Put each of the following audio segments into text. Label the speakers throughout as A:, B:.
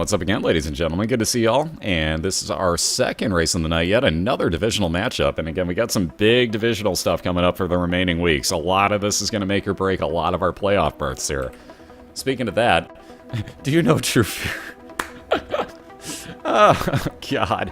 A: what's up again, ladies and gentlemen? Good to see y'all. And this is our second race of the night, yet another divisional matchup. And again, we got some big divisional stuff coming up for the remaining weeks. A lot of this is going to make or break a lot of our playoff berths here. Speaking of that, do you know True Fear? Oh, God.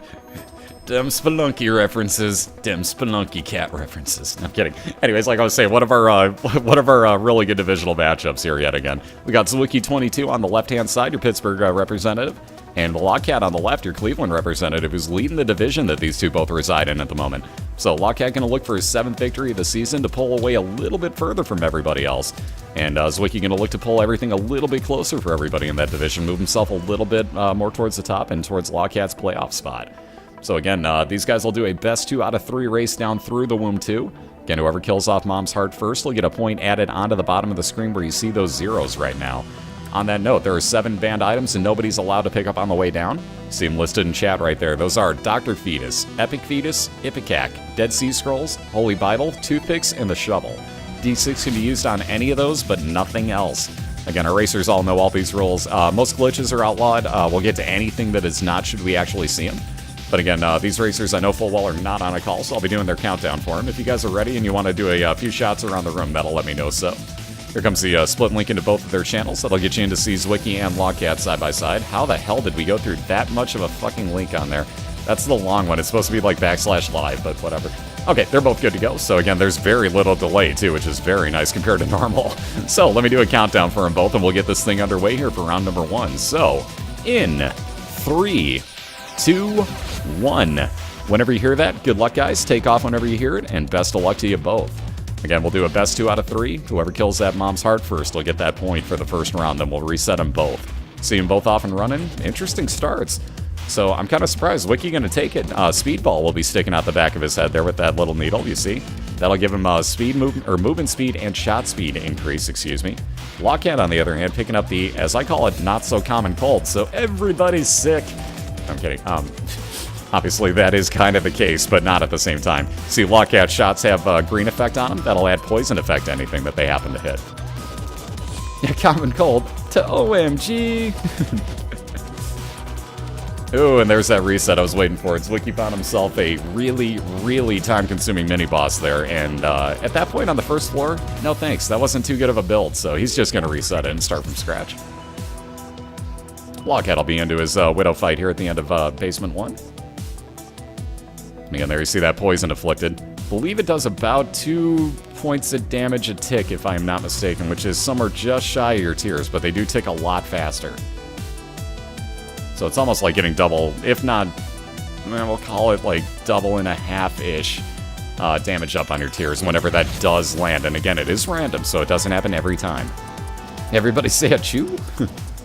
A: Dem Spelunky references. Dem Spelunky cat references. No, I'm kidding. Anyways, like I was saying, one of our really good divisional matchups here yet again. We got Zwiki22 on the left-hand side, your Pittsburgh representative, and TheLogcat on the left, your Cleveland representative, who's leading the division that these two both reside in at the moment. So TheLogcat going to look for his 7th victory of the season to pull away a little bit further from everybody else. And Zwiki going to look to pull everything a little bit closer for everybody in that division, move himself a little bit more towards the top and towards TheLogcat's playoff spot. So again, these guys will do a best 2 out of 3 race down through the Womb 2. Again, whoever kills off Mom's Heart first will get a point added onto the bottom of the screen where you see those zeros right now. On that note, there are 7 banned items and nobody's allowed to pick up on the way down. See them listed in chat right there. Those are Dr. Fetus, Epic Fetus, Ipecac, Dead Sea Scrolls, Holy Bible, Toothpicks, and the Shovel. D6 can be used on any of those, but nothing else. Again, our racers all know all these rules. Most glitches are outlawed. We'll get to anything that is not should we actually see them. But again, these racers I know full well are not on a call, so I'll be doing their countdown for them. If you guys are ready and you want to do a few shots around the room, that'll let me know so. Here comes the split link into both of their channels. That'll get you in to see Zwiki and TheLogcat side by side. How the hell did we go through that much of a fucking link on there? That's the long one. It's supposed to be like /live, but whatever. Okay, they're both good to go. So again, there's very little delay too, which is very nice compared to normal. So let me do a countdown for them both, and we'll get this thing underway here for round number 1. So, in 3, 2, 1. Whenever you hear that, good luck, guys. Take off whenever you hear it, and best of luck to you both. Again, we'll do a best 2 out of 3. Whoever kills that Mom's Heart first will get that point for the first round, then we'll reset them both. See them both off and running. Interesting starts. So I'm kind of surprised. Zwiki going to take it. Speedball will be sticking out the back of his head there with that little needle, you see. That'll give him movement speed and shot speed increase, excuse me. TheLogcat, on the other hand, picking up the, as I call it, not-so-common cold, so everybody's sick. I'm kidding. Obviously, that is kind of the case, but not at the same time. See, TheLogcat shots have a green effect on them. That'll add poison effect to anything that they happen to hit. Yeah, common cold to OMG. Ooh, and there's that reset I was waiting for. Zwiki found himself a really, really time-consuming mini-boss there, and at that point on the first floor, no thanks. That wasn't too good of a build, so he's just going to reset it and start from scratch. TheLogcat will be into his Widow fight here at the end of Basement 1. Again, there you see that poison afflicted. Believe it does about 2 points of damage a tick, if I'm not mistaken, which is somewhere just shy of your tears, but they do tick a lot faster. So it's almost like getting double, if not, we'll call it like double and a half-ish damage up on your tears whenever that does land. And again, it is random, so it doesn't happen every time. Everybody say achoo?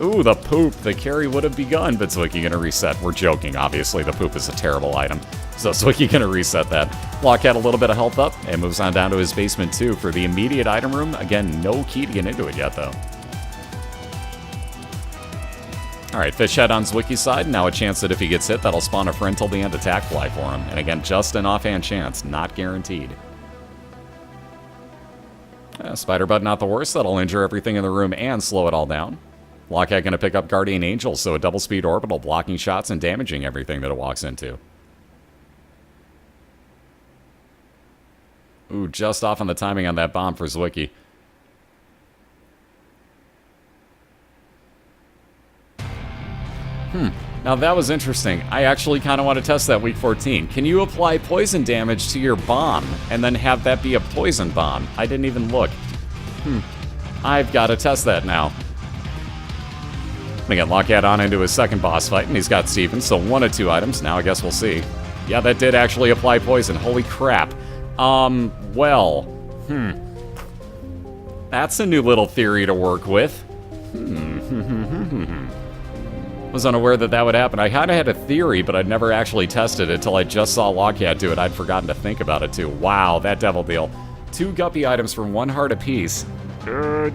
A: Ooh, the poop. The carry would have begun, but Zwiki gonna reset. We're joking, obviously. The poop is a terrible item. So Zwiki gonna reset that. TheLogcat a little bit of health up, and moves on down to his basement 2 for the immediate item room. Again, no key to get into it yet, though. Alright, fish head on Zwiki's side. Now a chance that if he gets hit, that'll spawn a friend till the end attack fly for him. And again, just an offhand chance, not guaranteed. Spider Bud not the worst. That'll injure everything in the room and slow it all down. TheLogcat going to pick up Guardian Angel, so a double speed orbital, blocking shots and damaging everything that it walks into. Ooh, just off on the timing on that bomb for Zwiki. Now that was interesting. I actually kind of want to test that week 14. Can you apply poison damage to your bomb and then have that be a poison bomb? I didn't even look. I've got to test that now. Again, TheLogcat on into his second boss fight, and he's got Steven, so 1 of 2 items. Now I guess we'll see. Yeah, that did actually apply poison. Holy crap. That's a new little theory to work with. Was unaware that that would happen. I kind of had a theory, but I'd never actually tested it until I just saw TheLogcat do it. I'd forgotten to think about it, too. Wow, that devil deal. 2 guppy items for 1 heart apiece.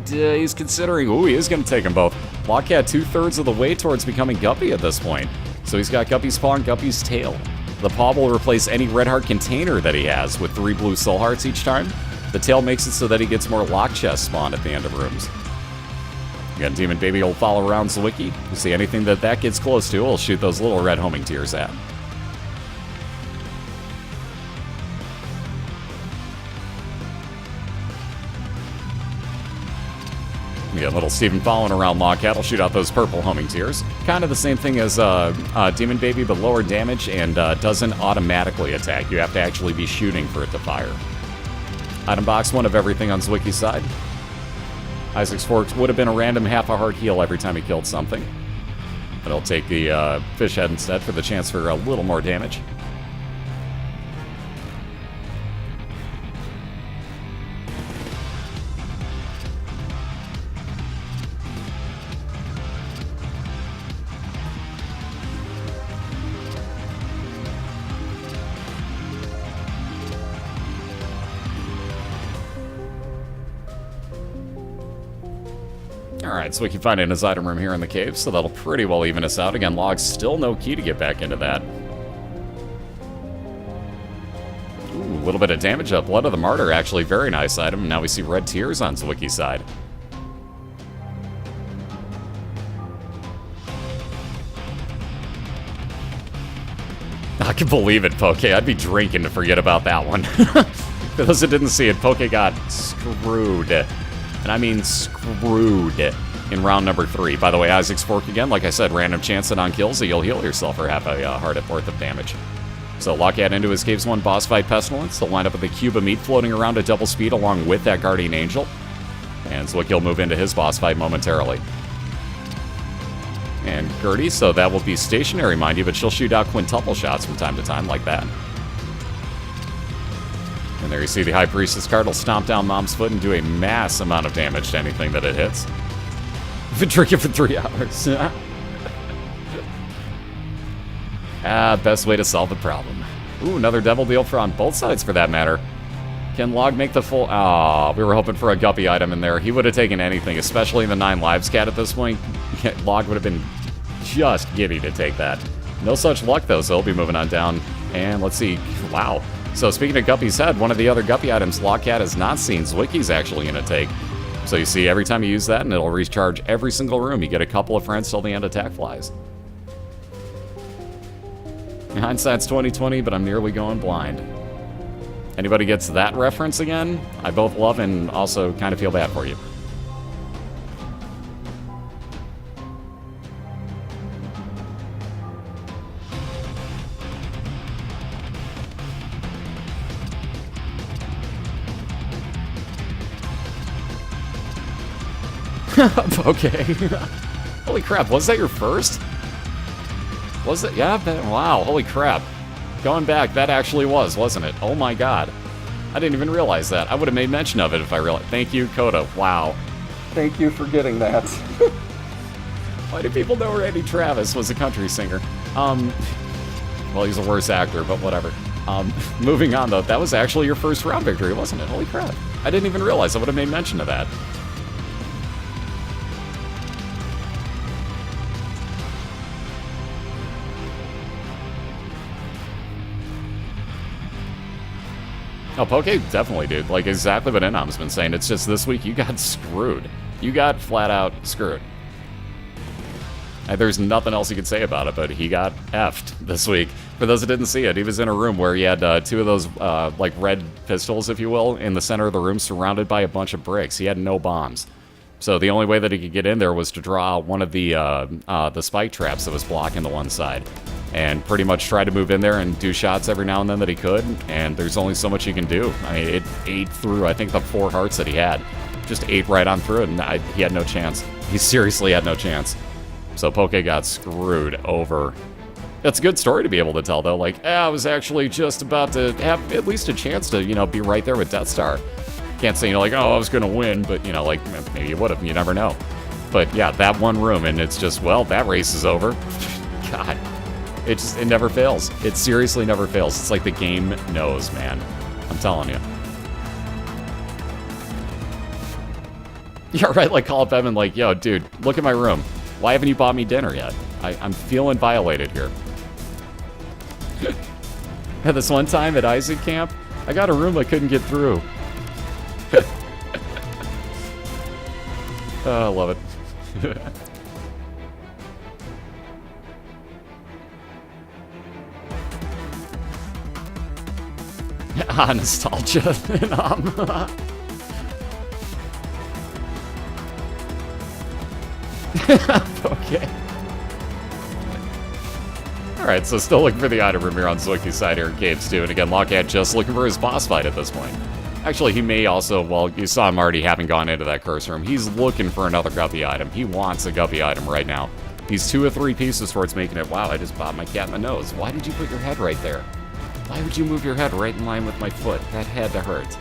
A: He's considering... Ooh, he is going to take them both. TheLogcat 2/3 of the way towards becoming Guppy at this point. So he's got Guppy's paw and Guppy's tail. The paw will replace any red heart container that he has with 3 blue soul hearts each time. The tail makes it so that he gets more lock chests spawned at the end of rooms. Again, Demon Baby will follow around Zwiki. You see anything that gets close to, we'll shoot those little red homing tears at. Yeah, little Steven following around Logcat will shoot out those purple homing tears. Kind of the same thing as Demon Baby, but lower damage and doesn't automatically attack. You have to actually be shooting for it to fire. Item box, one of everything on Zwiki's side. Isaac's Forks would have been a random half a heart heal every time he killed something. But I'll take the fish head instead for the chance for a little more damage. Alright, so we can find in his item room here in the cave, so that'll pretty well even us out. Again, Log's still no key to get back into that. Ooh, a little bit of damage up. Blood of the Martyr, actually, very nice item. Now we see red tears on Zwiki's side. I can believe it, Poke. I'd be drinking to forget about that one. For those that didn't see it, Poke got screwed. And I mean screwed in round number 3. By the way, Isaac's Fork again, like I said, random chance on kills, so you'll heal yourself for half a heart worth of damage. So Logcat into his Caves 1 boss fight Pestilence. They'll line up with the cube of meat floating around at double speed along with that Guardian Angel. And Zwiki will move into his boss fight momentarily. And Gertie, so that will be stationary, mind you, but she'll shoot out quintuple shots from time to time like that. And there you see the High Priestess card will stomp down Mom's foot and do a mass amount of damage to anything that it hits. Been drinking for 3 hours. Best way to solve the problem. Ooh, another devil deal for on both sides for that matter. Can Log make the full... Oh, we were hoping for a guppy item in there. He would have taken anything, especially in the 9 lives cat at this point. Log would have been just giddy to take that. No such luck though, so he'll be moving on down. And let's see. Wow. So speaking of Guppy's head, one of the other Guppy items Logcat has not seen, Zwiki's actually going to take. So you see every time you use that, and it'll recharge every single room. You get a couple of friends till the end attack flies. Hindsight's 20/20, but I'm nearly going blind. Anybody gets that reference again? I both love and also kind of feel bad for you. Okay. Holy crap, was that your first? Was it? Yeah, wow, holy crap. Going back, that actually was, wasn't it? Oh my god. I didn't even realize that. I would have made mention of it if I realized. Thank you, Coda. Wow. Thank you for getting that. Why do people know Randy Travis was a country singer? Well, he's a worse actor, but whatever. Moving on, though, that was actually your first round victory, wasn't it? Holy crap. I didn't even realize. I would have made mention of that. Oh, Poke, definitely, dude. Like, exactly what Enom's been saying. It's just this week you got screwed. You got flat out screwed. There's nothing else you could say about it, but he got effed this week. For those that didn't see it, he was in a room where he had 2 of those, like, red pistols, if you will, in the center of the room, surrounded by a bunch of bricks. He had no bombs. So the only way that he could get in there was to draw out one of the spike traps that was blocking the one side. And pretty much try to move in there and do shots every now and then that he could, and there's only so much he can do. I mean, it ate through, I think, the 4 hearts that he had. Just ate right on through it, and he had no chance. He seriously had no chance. So Poke got screwed over. It's a good story to be able to tell, though. Like, I was actually just about to have at least a chance to, you know, be right there with Death Star. Can't say, you know, like, oh, I was going to win, but, you know, like, maybe you would have. You never know. But, yeah, that one room, and it's just, well, that race is over. God. It never fails. It seriously never fails. It's like the game knows, man. I'm telling you. Yeah, right, like call up Evan like, yo, dude, look at my room. Why haven't you bought me dinner yet? I'm feeling violated here. At this one time at Isaac Camp, I got a room I couldn't get through. Oh, I love it. Nostalgia. Okay. Alright, so still looking for the item room here on Zwiki's side here in Caves 2. And again, LogCat just looking for his boss fight at this point. Actually, he may also, well, you saw him already having gone into that curse room. He's looking for another guppy item. He wants a guppy item right now. He's 2 or 3 pieces towards making it. Wow, I just popped my cat in the nose. Why did you put your head right there? Why would you move your head right in line with my foot? That had to hurt.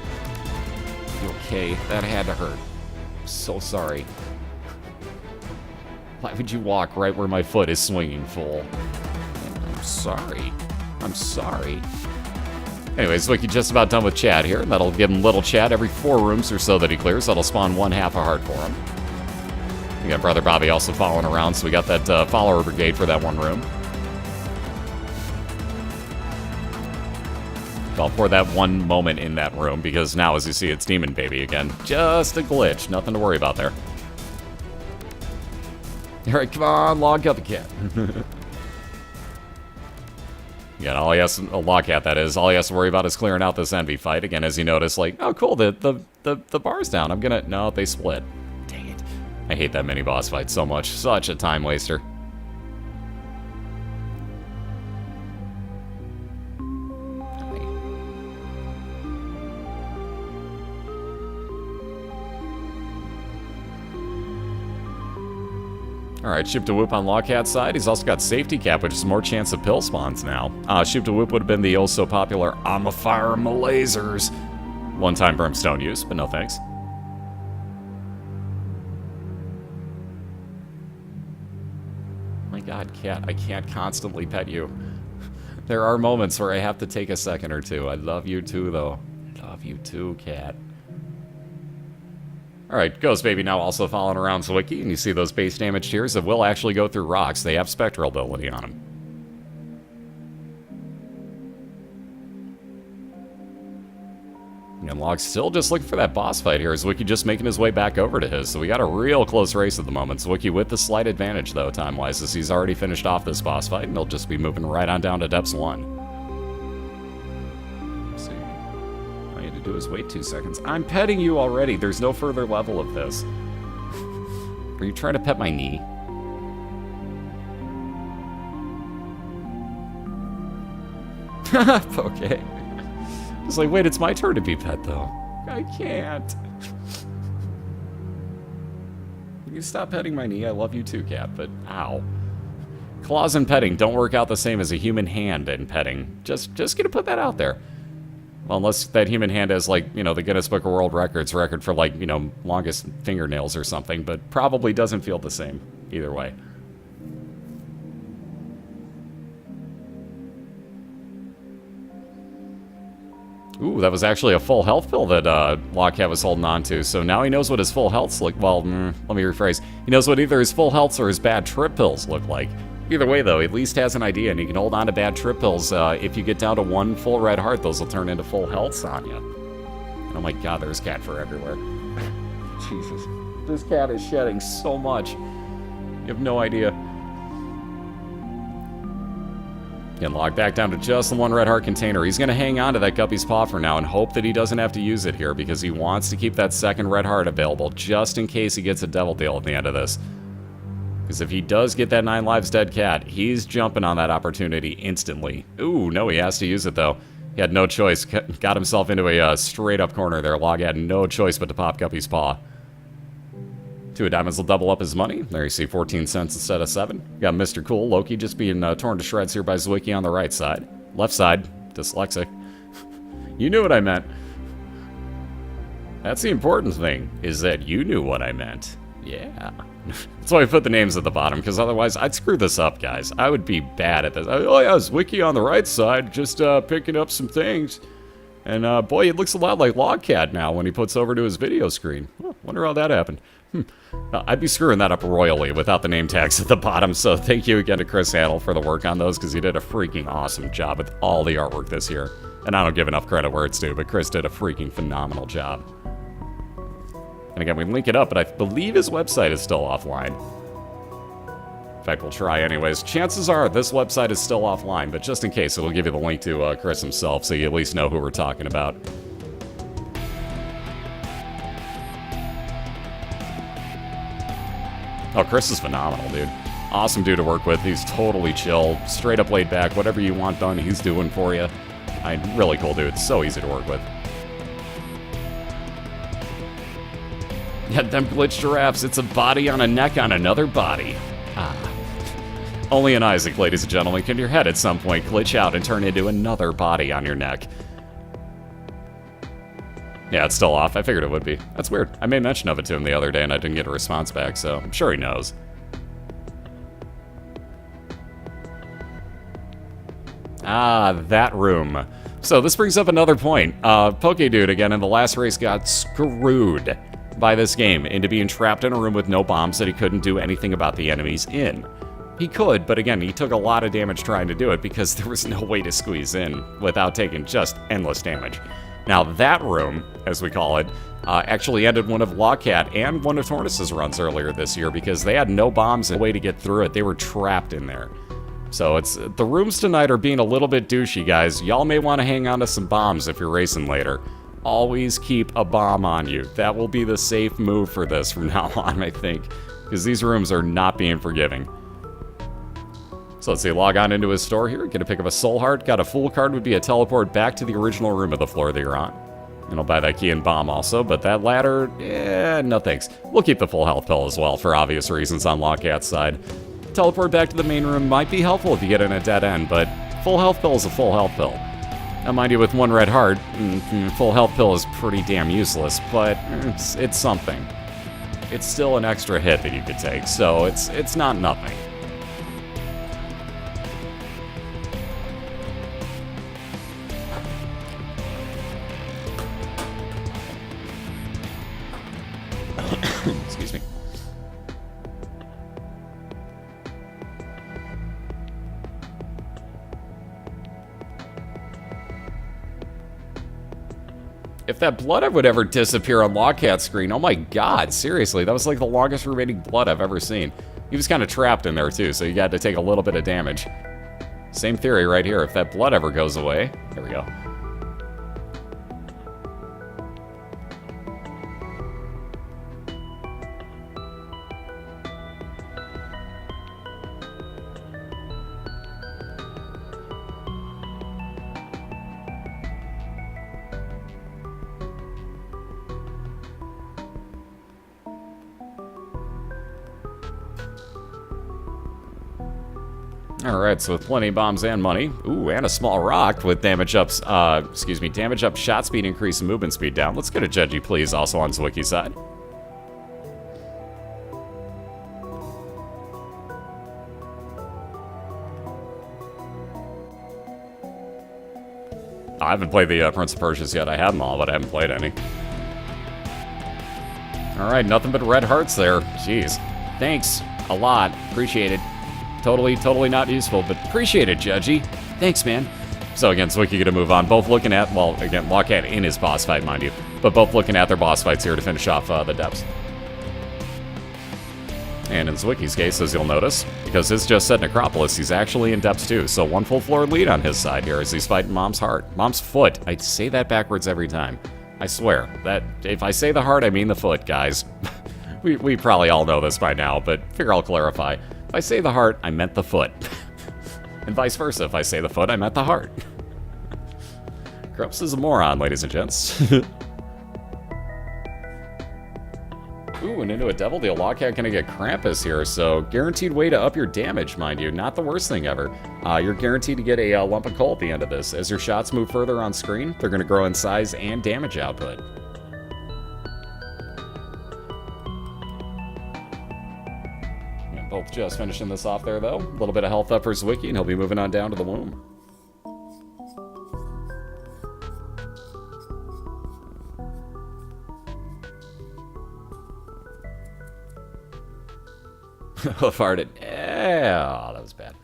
A: You okay? That had to hurt. I'm so sorry. Why would you walk right where my foot is swinging full? I'm sorry. I'm sorry. Anyways, Zwiki just about done with Chad here. That'll give him little Chad every 4 rooms or so that he clears. That'll spawn 1 half a heart for him. We got Brother Bobby also following around, so we got that follower brigade for that 1 room. Well, for that 1 moment in that room, because now, as you see, it's Demon Baby again. Just a glitch. Nothing to worry about there. Alright, come on, TheLogcat. Yeah, all he has, LogCat that is, all he has to worry about is clearing out this envy fight. Again, as you notice, like, oh cool, the bar's down. I'm gonna, no, they split. Dang it. I hate that mini boss fight so much. Such a time waster. Alright, Shoop to Whoop on LogCat's side. He's also got Safety Cap, which is more chance of pill spawns now. Shoop to Whoop would have been the oh-so-popular I'm a fire my lasers. One-time brimstone use, but no thanks. My god, cat, I can't constantly pet you. There are moments where I have to take a second or two. I love you too, though. Love you too, cat. Alright, Ghost Baby now also following around Zwiki, and you see those base damage tiers that will actually go through rocks. They have spectral ability on them. And Log's still just looking for that boss fight here. Zwiki just making his way back over to his, so we got a real close race at the moment. Zwiki with the slight advantage, though, time-wise, as he's already finished off this boss fight, and he'll just be moving right on down to Depths 1. Do is wait 2 seconds. I'm petting you already. There's no further level of this. Are you trying to pet my knee? Okay. It's like, wait, it's my turn to be pet, though. I can't. You stop petting my knee. I love you too, cat, but ow. Claws and petting don't work out the same as a human hand in petting. Just gonna put that out there. Well, unless that human hand has, like, you know, the Guinness Book of World Records record for, like, you know, longest fingernails or something, but probably doesn't feel the same either way. Ooh, that was actually a full health pill that LogCat was holding on to, so now he knows what his full healths look. Well, let me rephrase. He knows what either his full healths or his bad trip pills look like. Either way, though, he at least has an idea, and he can hold on to bad trip pills. If you get down to 1 full red heart, those will turn into full healths on you. Oh my god, there's cat fur everywhere. Jesus. This cat is shedding so much. You have no idea. Getting logged back down to just the 1 red heart container. He's going to hang on to that Guppy's Paw for now and hope that he doesn't have to use it here, because he wants to keep that 2nd red heart available, just in case he gets a devil deal at the end of this. Because if he does get that 9 lives dead cat, he's jumping on that opportunity instantly. Ooh, no, he has to use it, though. He had no choice. Got himself into a straight-up corner there. Log had no choice but to pop Guppy's Paw. 2 of diamonds will double up his money. There you see 14 cents instead of 7. Got Mr. Cool. Loki just being torn to shreds here by Zwiki on the right side. Left side, dyslexic. You knew what I meant. That's the important thing, is that you knew what I meant. Yeah. That's why I put the names at the bottom, because otherwise I'd screw this up, guys. I would be bad at this. Oh yeah, Zwiki on the right side, just picking up some things. And boy, it looks a lot like LogCat now when he puts over to his video screen. Oh, wonder how that happened. I'd be screwing that up royally without the name tags at the bottom, so thank you again to Chris Handel for the work on those, because he did a freaking awesome job with all the artwork this year. And I don't give enough credit where it's due, but Chris did a freaking phenomenal job. And again, we link it up, but I believe his website is still offline. In fact, we'll try anyways. Chances are this website is still offline, but just in case, it'll give you the link to Chris himself, so you at least know who we're talking about. Oh, Chris is phenomenal, dude. Awesome dude to work with. He's totally chill, straight up laid back. Whatever you want done, he's doing for you. Really cool dude. So easy to work with. Yeah, them glitch giraffes. It's a body on a neck on another body. Ah. Only in Isaac, ladies and gentlemen, can your head at some point glitch out and turn into another body on your neck. Yeah, it's still off. I figured it would be. That's weird. I made mention of it to him the other day and I didn't get a response back, so I'm sure he knows. Ah, that room. So this brings up another point. PokeDude, again, in the last race got screwed by this game into being trapped in a room with no bombs that he couldn't do anything about the enemies in. He could, but again, he took a lot of damage trying to do it because there was no way to squeeze in without taking just endless damage. Now, that room, as we call it, actually ended one of TheLogcat and one of Tortoise's runs earlier this year because they had no bombs and no way to get through it. They were trapped in there. So the rooms tonight are being a little bit douchey, guys. Y'all may want to hang on to some bombs if you're racing later. Always keep a bomb on you. That will be the safe move for this from now on, I think, because these rooms are not being forgiving. So let's see, log on into his store here, get a pick of a soul heart. Got a full card would be a teleport back to the original room of the floor that you're on. And I'll buy that key and bomb also, but that ladder, no thanks. We'll keep the full health pill as well for obvious reasons on TheLogcat's side. Teleport back to the main room might be helpful if you get in a dead end, but full health pill is a full health pill. Now mind you, with one red heart, full health pill is pretty damn useless, but it's something. It's still an extra hit that you could take, so it's not nothing. Excuse me. If that blood would ever disappear on TheLogcat's screen, oh my god, seriously, that was like the longest remaining blood I've ever seen. He was kind of trapped in there too, so you got to take a little bit of damage. Same theory right here, if that blood ever goes away, there we go. Alright, so with plenty of bombs and money, ooh, and a small rock with damage ups, damage up, shot speed increase, and movement speed down. Let's get a Judgy, please, also on Zwiki's side. I haven't played the Prince of Persia's yet. I have them all, but I haven't played any. Alright, nothing but red hearts there. Jeez. Thanks a lot. Appreciate it. Totally not useful, but appreciate it, Judgy. Thanks, man. So again, Zwiki gonna move on. Both looking at, well, again, TheLogcat in his boss fight, mind you, but both looking at their boss fights here to finish off the depths. And in Zwiki's case, as you'll notice, because his just said Necropolis, he's actually in depths too, so one full floor lead on his side here as he's fighting Mom's heart. Mom's foot. I say that backwards every time. I swear. That if I say the heart, I mean the foot, guys. we probably all know this by now, but figure I'll clarify. If I say the heart, I meant the foot. And vice versa, if I say the foot, I meant the heart. Grumps is a moron, ladies and gents. Ooh, and into a Devil Deal. TheLogcat gonna get Krampus here, so guaranteed way to up your damage, mind you. Not the worst thing ever. You're guaranteed to get a lump of coal at the end of this. As your shots move further on screen, they're gonna grow in size and damage output. Both just finishing this off there, though. A little bit of health up for Zwiki, and he'll be moving on down to the womb. Farted. Yeah, that was bad.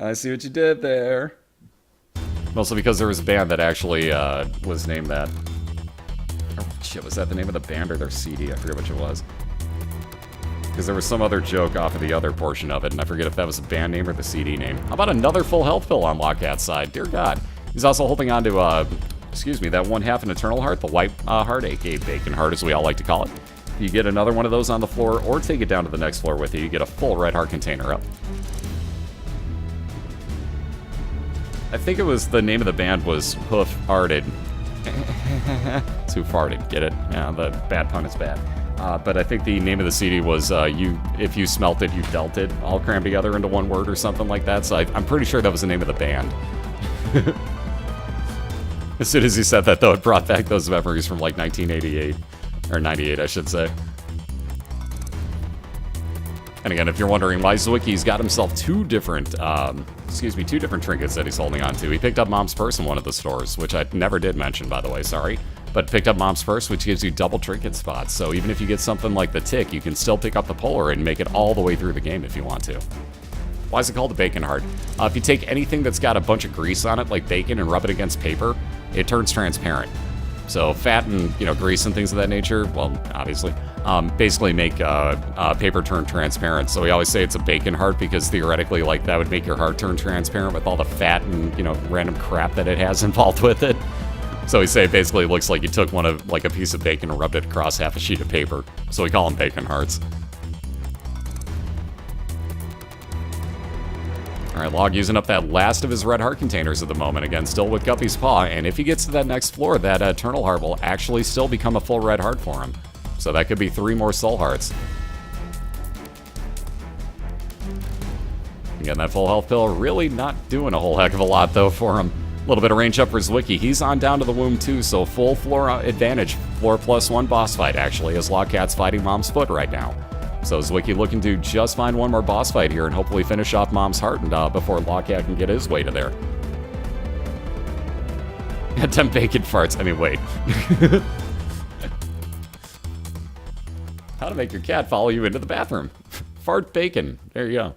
A: I see what you did there. Mostly because there was a band that actually was named that. Shit, was that the name of the band or their CD? I forget which it was. Because there was some other joke off of the other portion of it, and I forget if that was the band name or the CD name. How about another full health pill on LogCat's side? Dear God. He's also holding on to, excuse me, that 1/2 an Eternal Heart, the white heart, aka Bacon Heart as we all like to call it. You get another one of those on the floor, or take it down to the next floor with you. You get a full red heart container up. I think it was, the name of the band was Hoof Hearted. It's Hoof Hearted, get it? Yeah, the bad pun is bad. But I think the name of the CD was If You Smelt It, You Dealt It, all crammed together into one word or something like that. So I'm pretty sure that was the name of the band. As soon as he said that, though, it brought back those memories from like 1988. Or 98, I should say. And again, if you're wondering why Zwiki's got himself two different trinkets that he's holding on to. He picked up Mom's purse in one of the stores, which I never did mention, by the way, sorry. But picked up Mom's purse, which gives you double trinket spots. So even if you get something like the tick, you can still pick up the Polaroid and make it all the way through the game if you want to. Why is it called the Bacon Heart? If you take anything that's got a bunch of grease on it, like bacon, and rub it against paper, it turns transparent. So fat and, grease and things of that nature, well, obviously, basically make paper turn transparent. So we always say it's a bacon heart because theoretically, like, that would make your heart turn transparent with all the fat and, random crap that it has involved with it. So we say it basically looks like you took a piece of bacon and rubbed it across half a sheet of paper. So we call them bacon hearts. Alright, Log using up that last of his red heart containers at the moment. Again, still with Guppy's paw, and if he gets to that next floor, that Eternal Heart will actually still become a full red heart for him. So that could be 3 more soul hearts. Again, that full health pill really not doing a whole heck of a lot, though, for him. A little bit of range up for Zwiki. He's on down to the womb, too, so full floor advantage. Floor +1 boss fight, actually, as LogCat's fighting Mom's foot right now. So Zwiki looking to just find one more boss fight here and hopefully finish off Mom's heart and before LogCat can get his way to there. 10 bacon farts. I mean, wait. How to make your cat follow you into the bathroom. Fart bacon. There you go.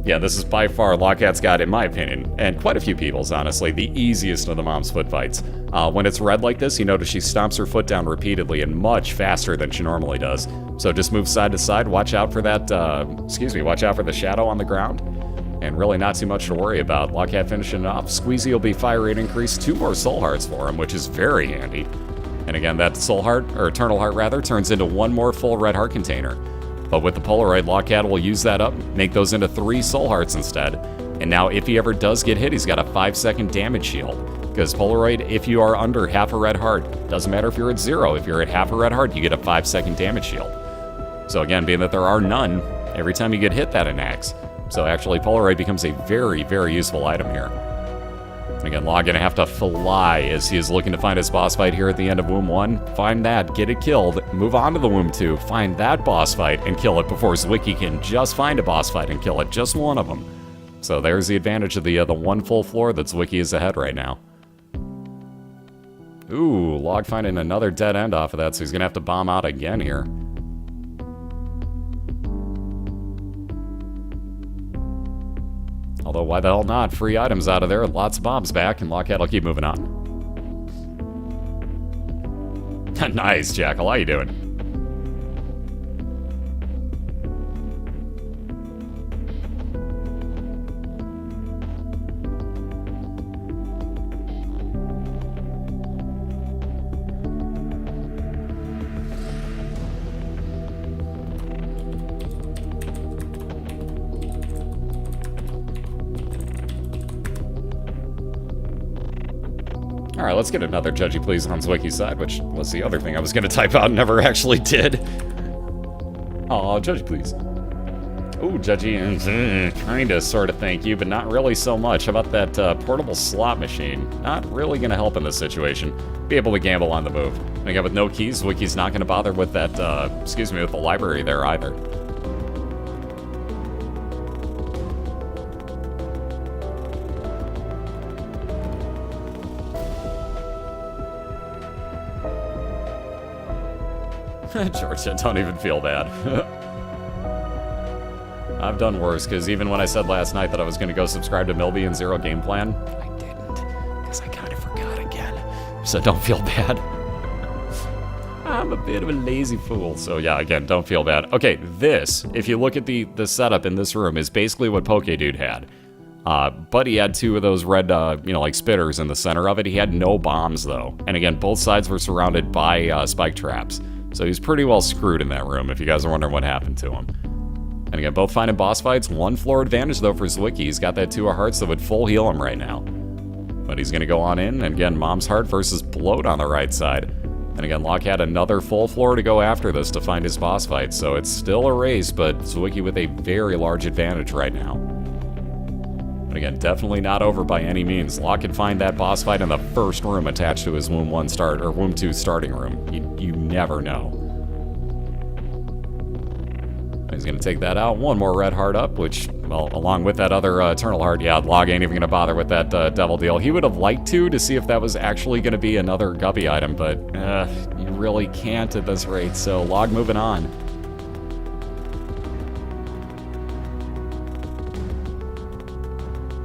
A: Yeah, this is by far LogCat's got, in my opinion, and quite a few people's, honestly, the easiest of the Mom's foot fights. When it's red like this, you notice she stomps her foot down repeatedly and much faster than she normally does. So just move side to side, watch out for that, watch out for the shadow on the ground. And really not too much to worry about. LogCat finishing it off. Squeezy will be fire rate increase, 2 more soul hearts for him, which is very handy. And again, that soul heart, or Eternal Heart rather, turns into 1 more full red heart container. But with the Polaroid, LogCat will use that up, make those into 3 soul hearts instead. And now if he ever does get hit, he's got a 5-second damage shield. Because Polaroid, if you are under half a red heart, doesn't matter if you're at 0, if you're at half a red heart, you get a 5-second damage shield. So again, being that there are none, every time you get hit, that enacts. So actually, Polaroid becomes a very, very useful item here. Again, Log gonna have to fly as he is looking to find his boss fight here at the end of Womb 1. Find that, get it killed, move on to the Womb 2, find that boss fight, and kill it before Zwiki can just find a boss fight and kill it, just one of them. So there's the advantage of the 1 full floor that Zwiki is ahead right now. Ooh, Log finding another dead end off of that, so he's gonna have to bomb out again here. Although, why the hell not? Free items out of there, lots of bombs back, and LogCat will keep moving on. Nice, Jackal. How you doing? Alright, let's get another Judgy Please on Zwiki's side, which was the other thing I was going to type out and never actually did. Aw, Judgy Please. Ooh, Judgy, kinda, sorta thank you, but not really so much. How about that portable slot machine? Not really going to help in this situation. Be able to gamble on the move. And again, with no keys, Zwiki's not going to bother with that, with the library there either. Georgia, don't even feel bad. I've done worse, because even when I said last night that I was going to go subscribe to Milby and Zero Game Plan, I didn't, because I kind of forgot again. So don't feel bad. I'm a bit of a lazy fool. So yeah, again, don't feel bad. Okay, this, if you look at the setup in this room, is basically what Pokedude had. But he had two of those red, like spitters in the center of it. He had no bombs, though. And again, both sides were surrounded by spike traps. So he's pretty well screwed in that room, if you guys are wondering what happened to him. And again, both finding boss fights. One floor advantage, though, for Zwiki. He's got that 2 of hearts that would full heal him right now. But he's going to go on in. And again, Mom's Heart versus Bloat on the right side. And again, Locke had another full floor to go after this to find his boss fight. So it's still a race, but Zwiki with a very large advantage right now. But again, definitely not over by any means. Locke can find that boss fight in the first room attached to his Womb 1 start, or Womb 2 starting room. You never know. He's going to take that out. One more red heart up, which, well, along with that other eternal heart, yeah, Log ain't even going to bother with that devil deal. He would have liked to see if that was actually going to be another guppy item, but you really can't at this rate, so Log moving on.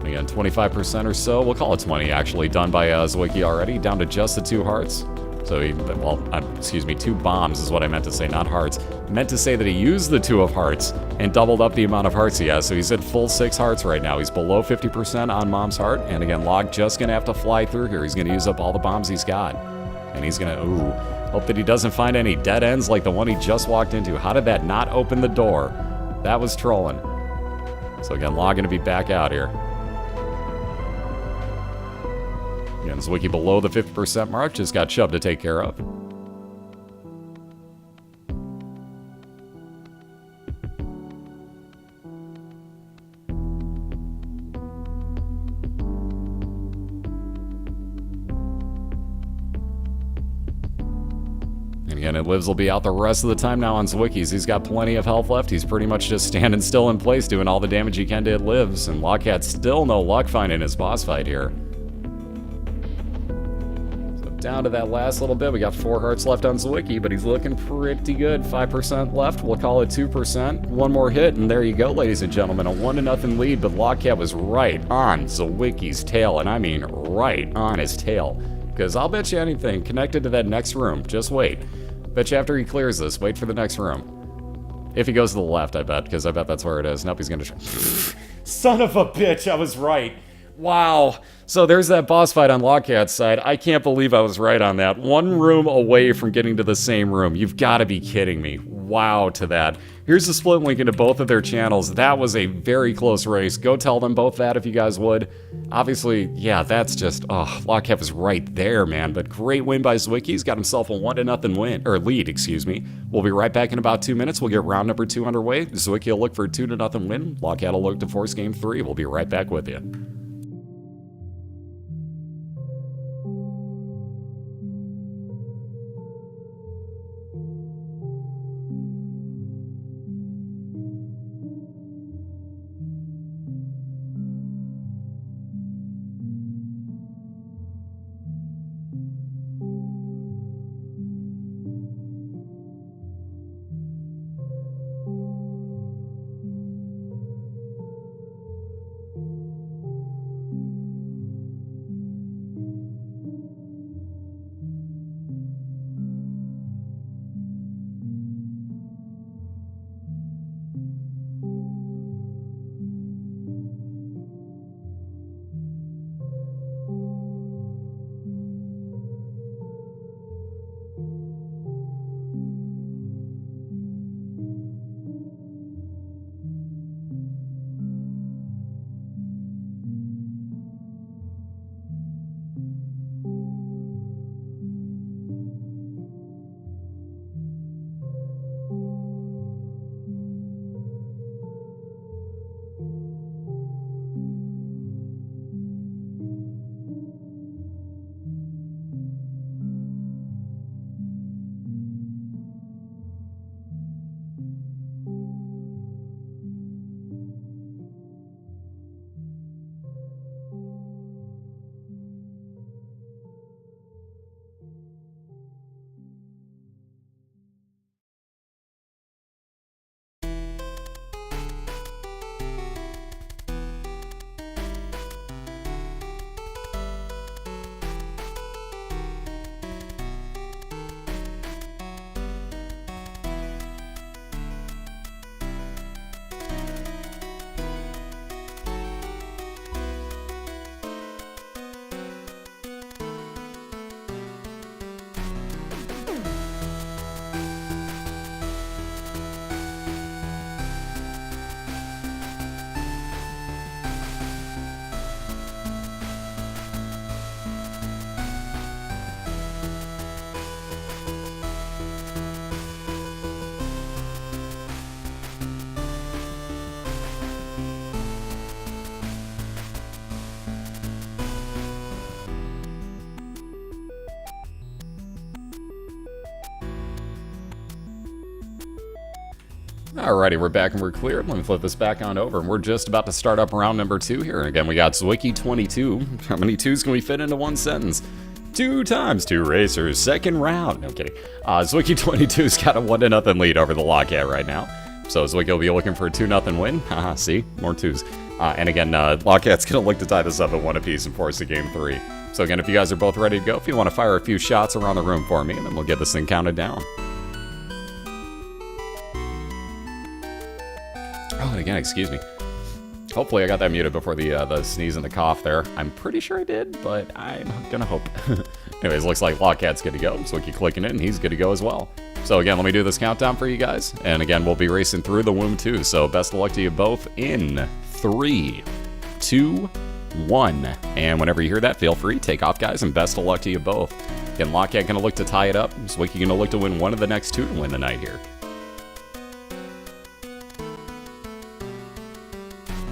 A: Again, 25% or so, we'll call it 20 actually, done by Zwiki already, down to just the 2 hearts. So he, excuse me, 2 bombs is what I meant to say, not hearts. I meant to say that he used the 2 of hearts and doubled up the amount of hearts he has. So he's at full 6 hearts right now. He's below 50% on Mom's Heart. And again, Log just gonna have to fly through here. He's gonna use up all the bombs he's got. And he's gonna, hope that he doesn't find any dead ends like the one he just walked into. How did that not open the door? That was trolling. So again, Log gonna be back out here. Again, Zwiki below the 50% mark, just got Chubb to take care of. And again, Lives will be out the rest of the time now on Zwikis. He's got plenty of health left. He's pretty much just standing still in place, doing all the damage he can to Lives. And Lockat still no luck finding his boss fight here. Down to that last little bit. We got 4 hearts left on Zwiki, but he's looking pretty good. 5% left. We'll call it 2%. One more hit, and there you go, ladies and gentlemen. A 1-0 lead, but Lockat was right on Zwiki's tail, and I mean right on his tail. Because I'll bet you anything connected to that next room. Just wait. Bet you after he clears this, wait for the next room. If he goes to the left, I bet, because I bet that's where it is. Nope, he's gonna try. Son of a bitch, I was right. Wow. So there's that boss fight on Lockat's side. I can't believe I was right on that. 1 room away from getting to the same room. You've got to be kidding me. Wow to that. Here's the split link into both of their channels. That was a very close race. Go tell them both that if you guys would. Obviously, yeah, that's just, Lockcat was right there, man. But great win by Zwiki. He's got himself a 1-0 win, or lead, excuse me. We'll be right back in about 2 minutes. We'll get round number 2 underway. Zwiki will look for a 2-0 win. Lockcat will look to force game 3. We'll be right back with you. Alrighty, we're back and we're cleared. Let me flip this back on over. And we're just about to start up round number 2 here. And again, we got Zwiki22. How many 2s can we fit into one sentence? 2 times 2 racers, second round. No, I'm kidding. Zwiki22's got a 1-0 lead over TheLogcat right now. So Zwiki will be looking for a 2-0 win. Haha, see? More 2s. And again, Logcat's going to look to tie this up at 1 apiece and force to game 3. So again, if you guys are both ready to go, if you want to fire a few shots around the room for me, and then we'll get this thing counted down. Oh, and again, excuse me. Hopefully I got that muted before the sneeze and the cough there. I'm pretty sure I did, but I'm gonna hope. Anyways, looks like Logcat's good to go. So we keep clicking it, and he's good to go as well. So again, let me do this countdown for you guys. And again, we'll be racing through the womb too. So best of luck to you both in 3, 2, 1. And whenever you hear that, feel free, take off, guys, and best of luck to you both. Again, Logcat gonna look to tie it up. Zwiki gonna look to win one of the next 2 to win the night here.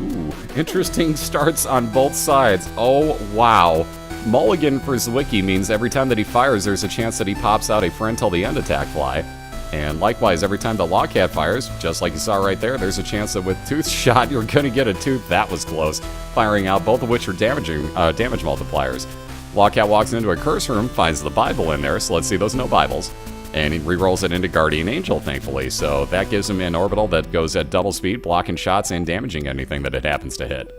A: Ooh, interesting starts on both sides. Oh, wow. Mulligan for Zwiki means every time that he fires, there's a chance that he pops out a friend till the end attack fly. And likewise, every time the TheLogcat fires, just like you saw right there, there's a chance that with Tooth Shot, you're going to get a Tooth. That was close. Firing out, both of which are damage multipliers. TheLogcat walks into a curse room, finds the Bible in there, so let's see those no Bibles. And he rerolls it into Guardian Angel, thankfully. So that gives him an orbital that goes at double speed, blocking shots and damaging anything that it happens to hit.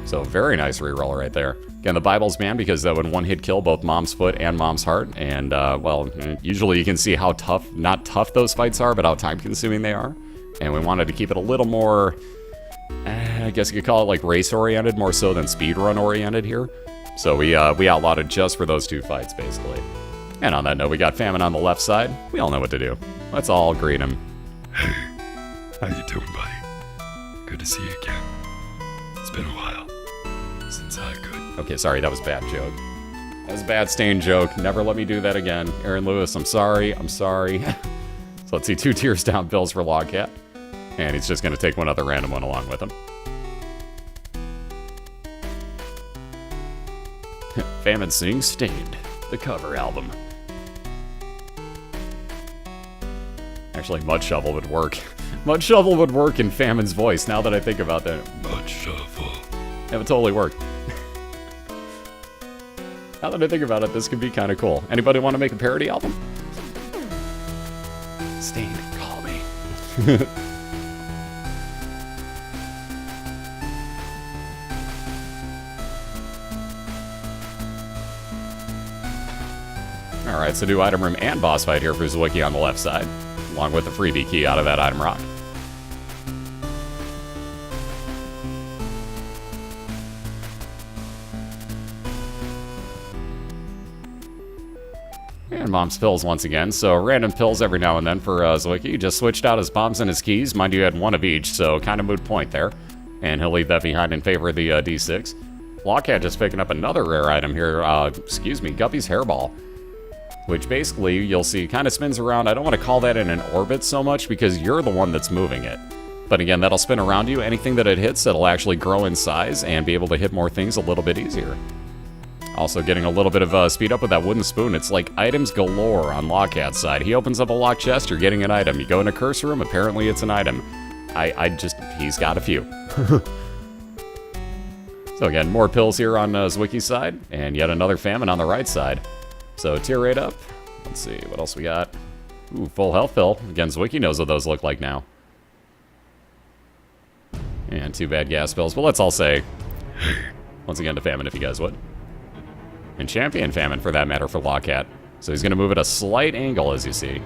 A: So very nice reroll right there. Again, the Bible's banned because that would 1-hit kill both Mom's Foot and Mom's Heart. And, well, usually you can see how tough, not tough those fights are, but how time-consuming they are. And we wanted to keep it a little more, I guess you could call it like race-oriented, more so than speedrun-oriented here. So we outlawed it just for those 2 fights, basically. And on that note, we got Famine on the left side. We all know what to do. Let's all greet him.
B: Hey, how you doing, buddy? Good to see you again. It's been a while since I could.
A: Okay, sorry, that was a bad joke. That was a bad stain joke. Never let me do that again. Aaron Lewis, I'm sorry. I'm sorry. So let's see, 2 tiers down bills for TheLogcat. And he's just going to take one other random one along with him. Famine sings Stained, the cover album. Actually, Mud Shovel would work. Mud Shovel would work in Famine's voice, now that I think about that.
B: Mud Shovel.
A: It would totally work. Now that I think about it, this could be kind of cool. Anybody want to make a parody album? Stain, call me. Alright, so do item room and boss fight here for Zwiki on the left side, along with the freebie key out of that item rock. And Mom's Pills once again, so random pills every now and then for Zwiki. He just switched out his bombs and his keys. Mind you, had 1 of each, so kind of moot point there. And he'll leave that behind in favor of the D6. TheLogcat just picking up another rare item here, Guppy's Hairball. Which basically, you'll see, kind of spins around. I don't want to call that in an orbit so much because you're the one that's moving it. But again, that'll spin around you. Anything that it hits, that'll actually grow in size and be able to hit more things a little bit easier. Also getting a little bit of speed up with that wooden spoon. It's like items galore on TheLogcat's side. He opens up a locked chest, you're getting an item. You go in a curse room, apparently it's an item. He's got a few. So again, more pills here on Zwiki's side, and yet another Famine on the right side. So tier rate up. Let's see, what else we got? Ooh, full health pill. Again, Zwiki knows what those look like now. And 2 bad gas pills. But let's all say, once again, to Famine if you guys would. And Champion Famine, for that matter, for TheLogcat. So he's going to move at a slight angle, as you see.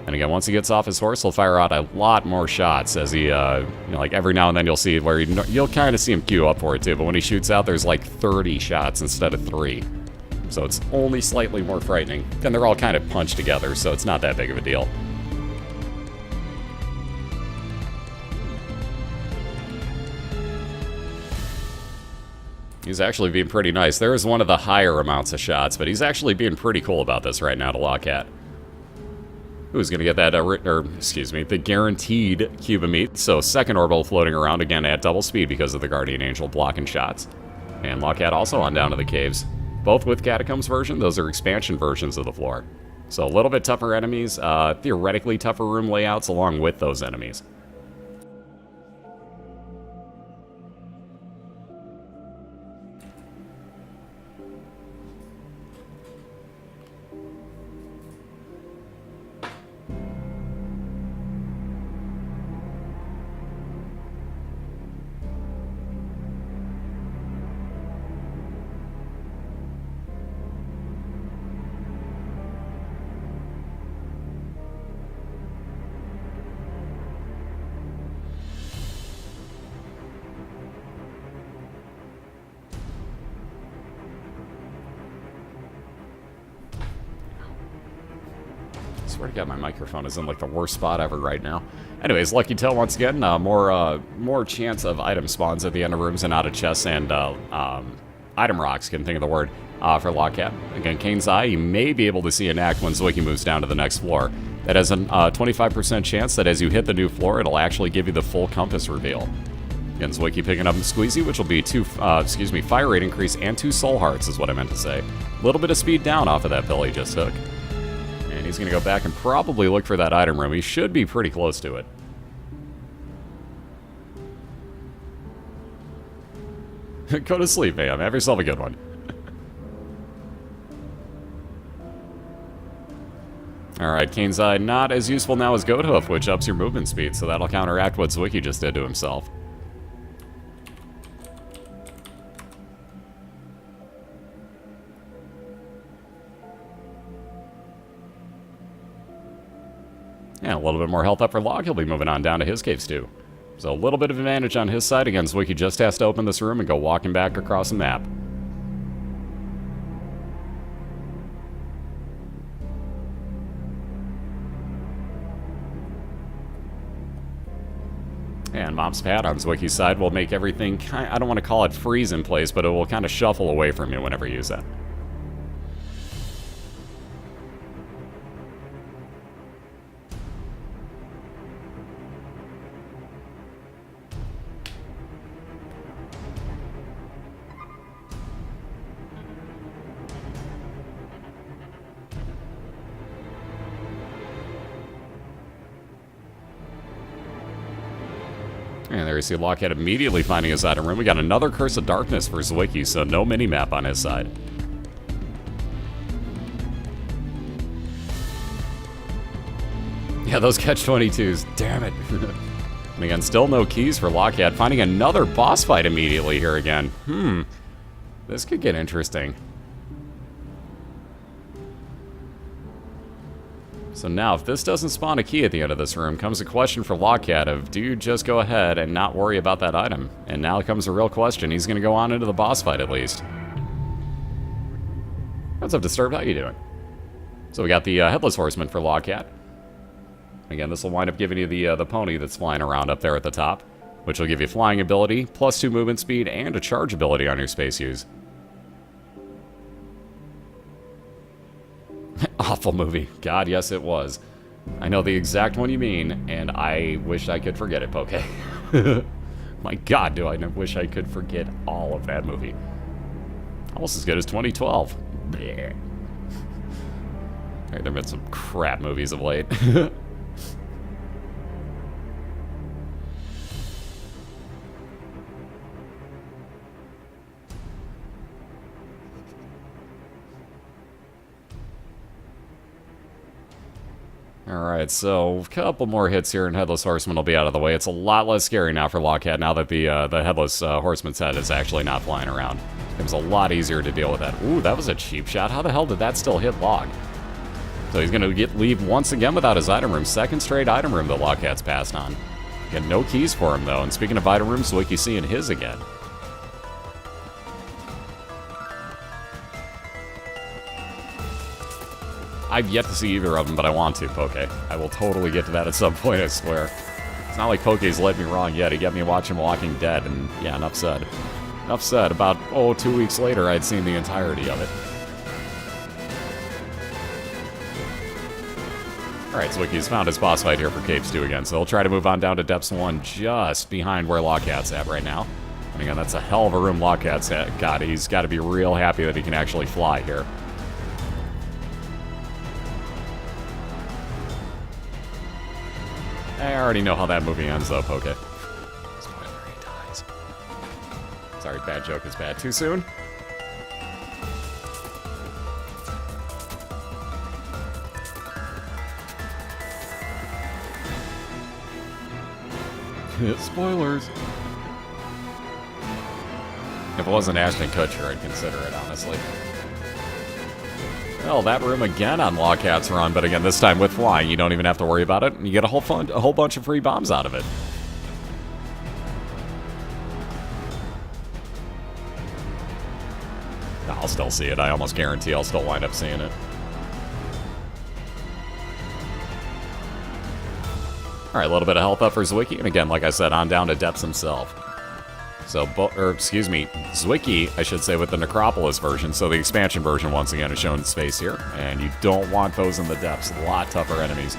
A: And again, once he gets off his horse, he'll fire out a lot more shots as he, you know, like every now and then you'll see where you'll kind of see him queue up for it too, but when he shoots out, there's like 30 shots instead of 3. So it's only slightly more frightening. And they're all kind of punched together, so it's not that big of a deal. He's actually being pretty nice. There is one of the higher amounts of shots, but he's actually being pretty cool about this right now to TheLogcat. Who's going to get that, the guaranteed cube of meat. So second orbital floating around again at double speed because of the Guardian Angel blocking shots. And TheLogcat also on down to the caves. Both with Catacombs version, those are expansion versions of the floor. So a little bit tougher enemies, theoretically tougher room layouts along with those enemies. swear to God, my microphone is in like the worst spot ever right now. Anyways, Lucky Tail once again. More chance of item spawns at the end of rooms and out of chests and item rocks. Couldn't think of the word for Logcat. Again, Kane's Eye. You may be able to see an act when Zwiki moves down to the next floor. That has a 25% chance that as you hit the new floor, it'll actually give you the full compass reveal. Again, Zwiki picking up Squeezy, which will be 2, fire rate increase and 2 soul hearts is what I meant to say. A little bit of speed down off of that pill he just took. And he's going to go back and probably look for that item room. He should be pretty close to it. Go to sleep, man. Have yourself a good one. Alright, Kane's Eye not as useful now as Goat Hoof, which ups your movement speed, so that'll counteract what Zwiki just did to himself. And a little bit more health up for Log. He'll be moving on down to his caves too. So a little bit of advantage on his side. Again, Zwiki just has to open this room and go walking back across the map. And Mop's Pad on Zwiki's side will make everything I don't want to call it freeze in place, but it will kind of shuffle away from you whenever you use that. And there you see Logcat immediately finding his item room. We got another Curse of Darkness for Zwiki, so no mini-map on his side. Yeah, those catch-22s. Damn it. And again, still no keys for Logcat. Finding another boss fight immediately here again. This could get interesting. So now, if this doesn't spawn a key at the end of this room, comes a question for Logcat of, do you just go ahead and not worry about that item? And now comes a real question. He's going to go on into the boss fight, at least. What's up, Disturbed? How you doing? So we got the Headless Horseman for Logcat. Again, this will wind up giving you the pony that's flying around up there at the top, which will give you flying ability, plus 2 movement speed, and a charge ability on your space use. Awful movie. God, yes it was. I know the exact one you mean, and I wish I could forget it, Poke. My God, do I wish I could forget all of that movie. Almost as good as 2012. Blech. There have been some crap movies of late. Alright, so a couple more hits here and Headless Horseman will be out of the way. It's a lot less scary now for Logcat now that the Headless Horseman's head is actually not flying around. It was a lot easier to deal with that. Ooh, that was a cheap shot. How the hell did that still hit Log? So he's going to leave once again without his item room. Second straight item room that Logcat's passed on. Got no keys for him, though. And speaking of item rooms, Zwiki seeing his again. I've yet to see either of them, but I want to, Poke. I will totally get to that at some point, I swear. It's not like Poke's led me wrong yet. He got me watching Walking Dead, and yeah, enough said. Enough said. About, 2 weeks later, I'd seen the entirety of it. Alright, Zwiki's found his boss fight here for Caves 2 again, so he'll try to move on down to Depths 1 just behind where Logcat's at right now. And again, that's a hell of a room Logcat's at. God, he's got to be real happy that he can actually fly here. I already know how that movie ends, though, Poke. Spoiler, he dies. Sorry, bad joke is bad. Too soon? Spoilers. If it wasn't Ashton Kutcher, I'd consider it, honestly. Well, that room again on Logcat's run, but again, this time with flying. You don't even have to worry about it, and you get a whole bunch of free bombs out of it. I'll still see it. I almost guarantee I'll still wind up seeing it. Alright, a little bit of health up for Zwiki, and again, like I said, on down to Depths himself. So, excuse me, Zwiki, I should say, with the Necropolis version, so the expansion version, once again, is showing its face here, and you don't want those in the Depths. A lot tougher enemies.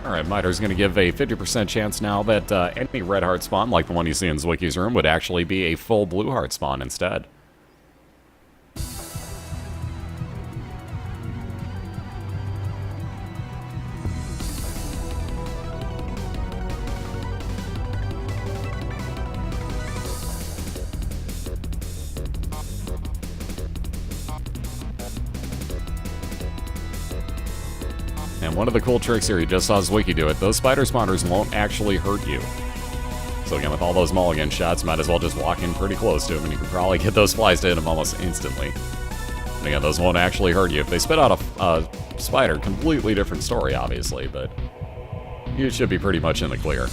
A: Alright, Miter's going to give a 50% chance now that any red heart spawn, like the one you see in Zwiki's room, would actually be a full blue heart spawn instead. And one of the cool tricks here, you just saw Zwiki do it, those spider spawners won't actually hurt you. So again, with all those mulligan shots, might as well just walk in pretty close to him, and you can probably get those flies to hit him almost instantly. And again, those won't actually hurt you. If they spit out a spider, completely different story, obviously, but you should be pretty much in the clear.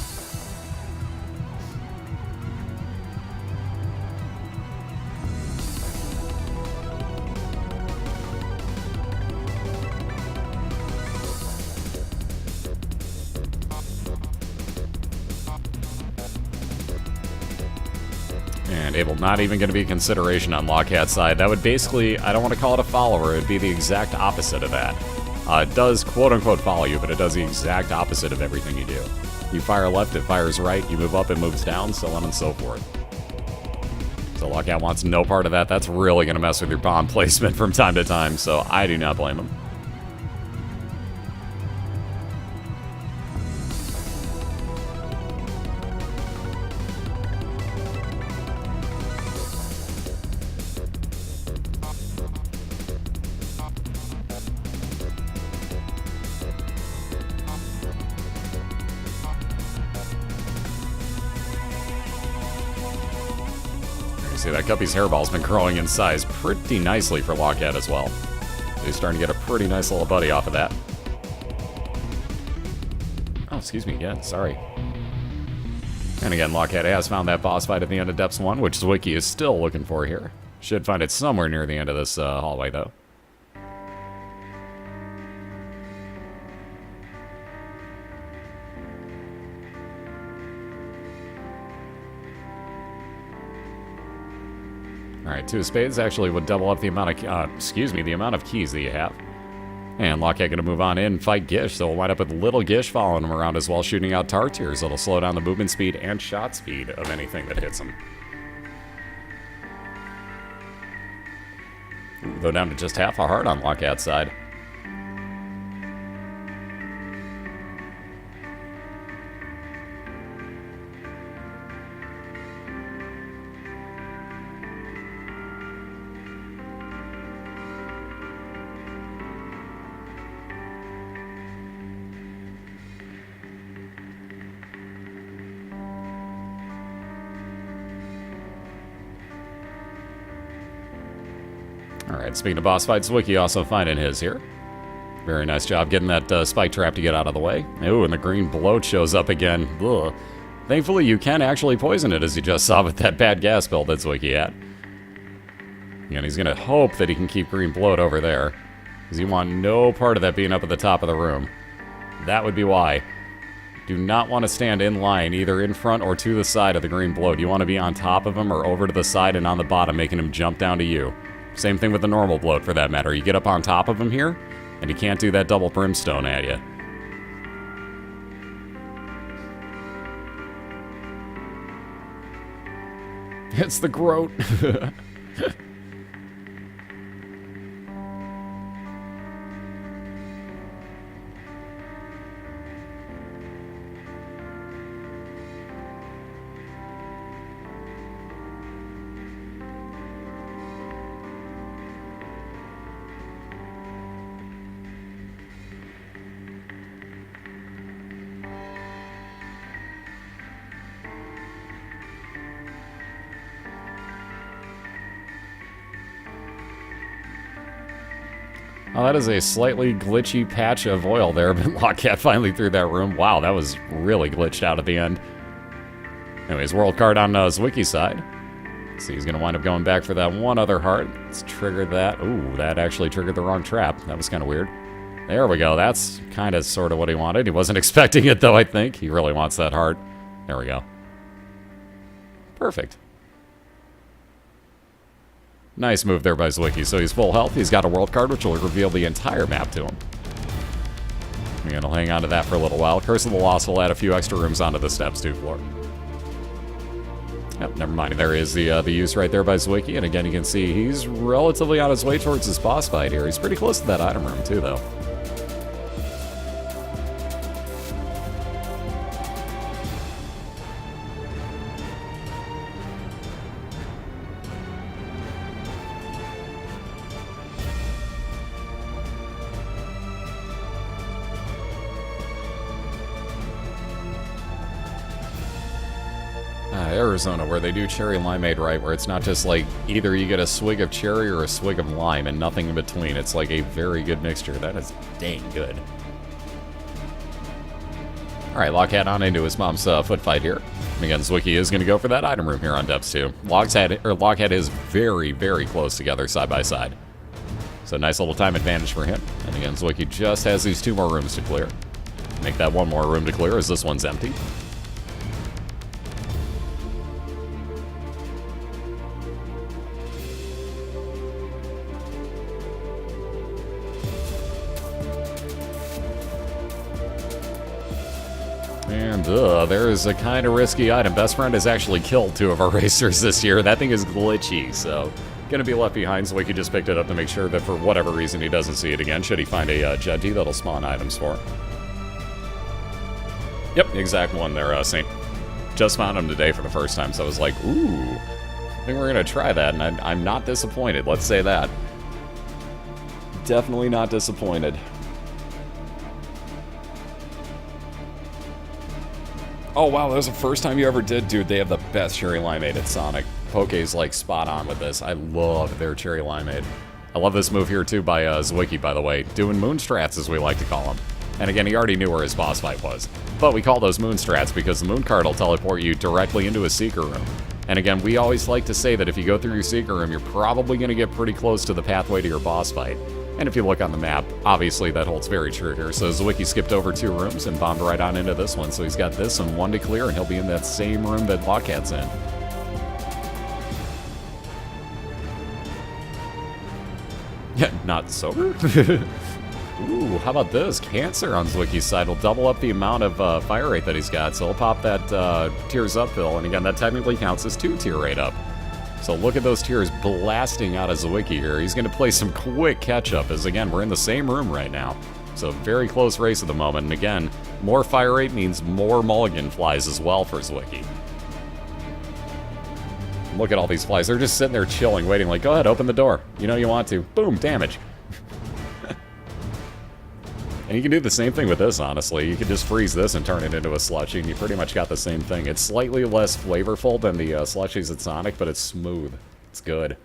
A: And Abel not even going to be a consideration on Logcat's side. That would basically, I don't want to call it a follower, it would be the exact opposite of that. It does quote-unquote follow you, but it does the exact opposite of everything you do. You fire left, it fires right, you move up, it moves down, so on and so forth. So Logcat wants no part of that. That's really going to mess with your bomb placement from time to time, so I do not blame him. See, that Guppy's hairball's been growing in size pretty nicely for Logcat as well. So he's starting to get a pretty nice little buddy off of that. Oh, excuse me again, sorry. And again, Logcat has found that boss fight at the end of Depths 1, which Zwiki is still looking for here. Should find it somewhere near the end of this hallway, though. Alright, 2 of spades actually would double up the amount of, the amount of keys that you have. And Logcat gonna move on in, fight Gish, so we'll wind up with little Gish following him around as well, shooting out Tartiers. That'll slow down the movement speed and shot speed of anything that hits him. Go down to just half a heart on Logcat's side. Alright, speaking of boss fights, Zwiki also finding his here. Very nice job getting that spike trap to get out of the way. Ooh, and the green bloat shows up again. Ugh. Thankfully, you can actually poison it, as you just saw with that bad gas build that Zwiki had. And he's going to hope that he can keep green bloat over there, because you want no part of that being up at the top of the room. That would be why. Do not want to stand in line, either in front or to the side of the green bloat. You want to be on top of him or over to the side and on the bottom, making him jump down to you. Same thing with the normal bloat, for that matter. You get up on top of him here, and you can't do that double brimstone at you. It's the Groat. Oh, that is a slightly glitchy patch of oil there, but Logcat finally through that room. Wow, that was really glitched out at the end. Anyways, world card on Zwiki's side. So he's going to wind up going back for that one other heart. Let's trigger that. Ooh, that actually triggered the wrong trap. That was kind of weird. There we go. That's kind of sort of what he wanted. He wasn't expecting it, though, I think. He really wants that heart. There we go. Perfect. Nice move there by Zwiki. So he's full health. He's got a world card, which will reveal the entire map to him. And he'll hang on to that for a little while. Curse of the Lost will add a few extra rooms onto the Steps 2 floor. Yep, never mind. There is the use right there by Zwiki. And again, you can see he's relatively on his way towards his boss fight here. He's pretty close to that item room, too, though. Arizona, where they do cherry limeade right, where it's not just like either you get a swig of cherry or a swig of lime and nothing in between. It's like a very good mixture. That is dang good. Alright, Logcat on into his mom's foot fight here. And again, Zwiki is going to go for that item room here on Depths 2. Logcat is very, very close together, side by side. So nice little time advantage for him. And again, Zwiki just has these 2 more rooms to clear. Make that 1 more room to clear as this one's empty. And there is a kind of risky item. Best Friend has actually killed 2 of our racers this year. That thing is glitchy, so gonna be left behind. So we could just picked it up to make sure that for whatever reason he doesn't see it again. Should he find a Jetty that'll spawn items for him? Yep, the exact one there, Saint. Just found him today for the first time, so I was like, ooh, I think we're gonna try that, and I'm not disappointed. Let's say that. Definitely not disappointed. Oh, wow, that was the first time you ever did? Dude, they have the best cherry limeade at Sonic. Poke's, like, spot on with this. I love their cherry limeade. I love this move here, too, by Zwiki, by the way. Doing moon strats, as we like to call them. And again, he already knew where his boss fight was. But we call those moon strats because the moon card will teleport you directly into a secret room. And again, we always like to say that if you go through your secret room, you're probably going to get pretty close to the pathway to your boss fight. And if you look on the map, obviously that holds very true here. So Zwiki skipped over 2 rooms and bombed right on into this one. So he's got this and 1 to clear, and he'll be in that same room that Logcat's in. Yeah, not sober? Ooh, how about this? Cancer on Zwiki's side will double up the amount of fire rate that he's got. So he'll pop that tears up pill, and again, that technically counts as 2 tear rate up. So look at those tears blasting out of Zwiki here. He's going to play some quick catch-up, as again, we're in the same room right now. So very close race at the moment. And again, more fire rate means more mulligan flies as well for Zwiki. Look at all these flies. They're just sitting there chilling, waiting like, go ahead, open the door. You know you want to. Boom, damage. And you can do the same thing with this, honestly. You can just freeze this and turn it into a slushie, and you pretty much got the same thing. It's slightly less flavorful than the slushies at Sonic, but it's smooth. It's good.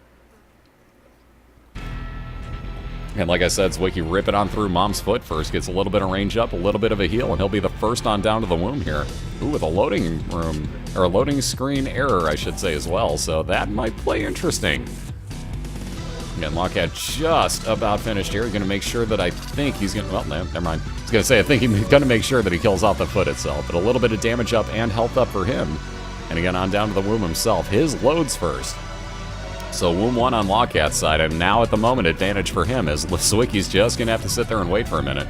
A: And like I said, Zwiki ripping on through Mom's foot first. Gets a little bit of range up, a little bit of a heal, and he'll be the first on down to the womb here. Ooh, with a loading room, or a loading screen error, I should say, as well. So that might play interesting. Again, Logcat just about finished here. He's going to make sure that I think he's going to... Well, no, never mind. I was going to say, I think he's going to make sure that he kills off the foot itself. But a little bit of damage up and health up for him. And again, on down to the womb himself. His loads first. So womb 1 on Logcat's side. And now at the moment, advantage for him as Zwiki's just going to have to sit there and wait for a minute.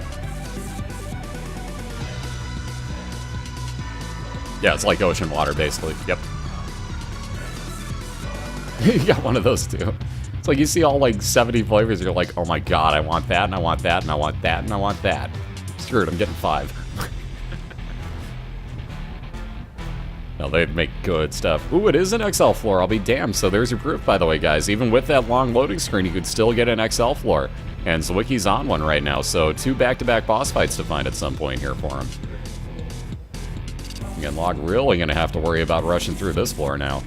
A: Yeah, it's like ocean water, basically. Yep. You got one of those, too. Like you see all like 70 flavors, you're like, oh my god, I want that, and I want that, and I want that, and I want that. Screw it, I'm getting 5. No, they'd make good stuff. Ooh, it is an XL floor, I'll be damned. So there's your proof, by the way, guys. Even with that long loading screen, you could still get an XL floor. And Zwiki's on one right now, so 2 back-to-back boss fights to find at some point here for him. Again, Log really going to have to worry about rushing through this floor now.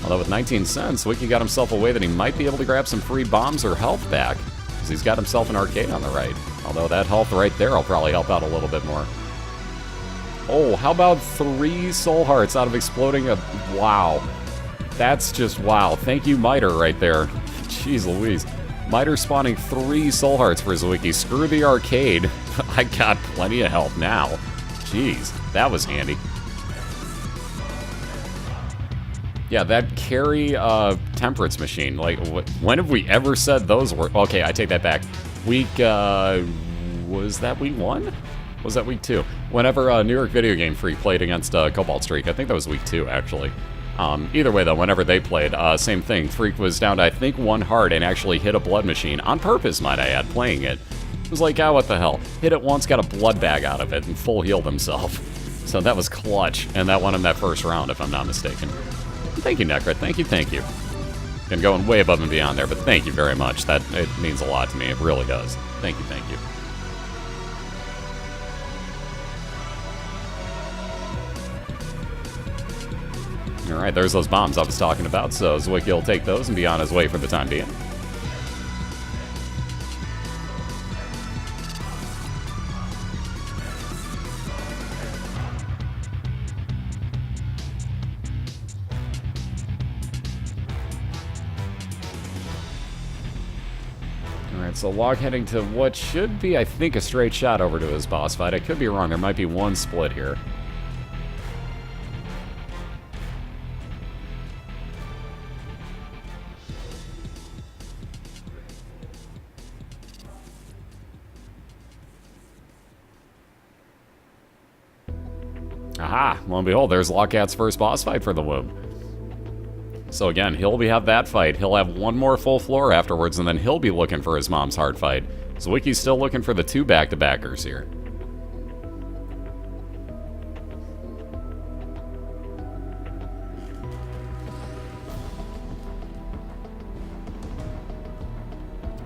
A: Although with 19 cents, Zwiki got himself a way that he might be able to grab some free bombs or health back. because he's got himself an arcade on the right. Although that health right there will probably help out a little bit more. Oh, how about 3 soul hearts out of exploding a... Wow. That's just wow. Thank you, Miter, right there. Jeez Louise. Miter spawning 3 soul hearts for Zwiki. Screw the arcade. I got plenty of health now. Jeez, that was handy. Yeah, that carry temperance machine. Like, when have we ever said those were... Okay, I take that back. Week, was that week 1? Was that week 2? Whenever New York Video Game Freak played against Cobalt Streak. I think that was week 2, actually. Either way, though, whenever they played, same thing. Freak was down to, I think, 1 heart and actually hit a blood machine. On purpose, might I add, playing it. It was like, what the hell. Hit it once, got a blood bag out of it, and full healed himself. So that was clutch, and that won him that first round, if I'm not mistaken. Thank you, Necrit. Thank you, thank you. Been going way above and beyond there, but thank you very much. It means a lot to me. It really does. Thank you, thank you. Alright, there's those bombs I was talking about, so Zwiki will take those and be on his way for the time being. Alright, so Log heading to what should be, I think, a straight shot over to his boss fight. I could be wrong, there might be one split here. Aha! Lo and behold, there's LogCat's first boss fight for the womb. So again, he'll have that fight. He'll have one more full floor afterwards, and then he'll be looking for his mom's heart fight. Zwiki's still looking for the 2 back-to-backers here.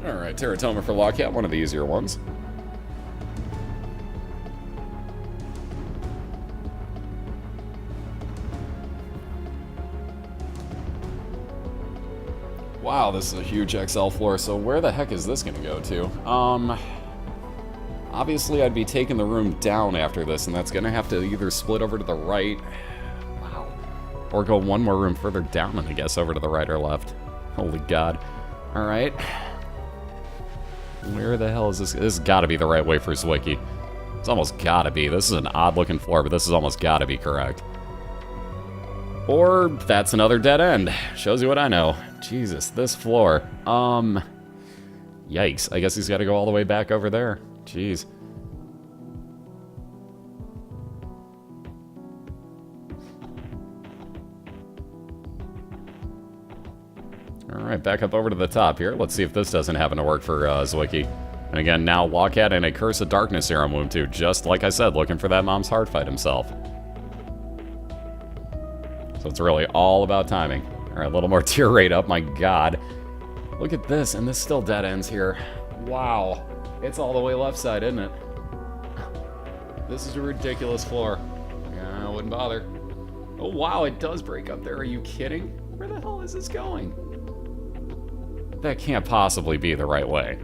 A: Alright, Teratoma for LogCat, one of the easier ones. Wow, this is a huge XL floor, so where the heck is this gonna go to? Obviously I'd be taking the room down after this, and that's gonna have to either split over to the right, wow, or go one more room further down, and I guess over to the right or left. Holy God. Alright. Where the hell is this? This has gotta be the right way for Zwiki. It's almost gotta be. This is an odd-looking floor, but this is almost gotta be correct. Or that's another dead end. Shows you what I know. Jesus, this floor. Yikes. I guess he's got to go all the way back over there. Jeez. Alright, back up over to the top here. Let's see if this doesn't happen to work for Zwiki. And again, now LogCat and a Curse of Darkness Serum Wound too. Just like I said, looking for that mom's heart fight himself. So it's really all about timing. Alright, a little more tier rate up, my God. Look at this, and this still dead ends here. Wow. It's all the way left side, isn't it? This is a ridiculous floor. Yeah, I wouldn't bother. Oh, wow, it does break up there. Are you kidding? Where the hell is this going? That can't possibly be the right way.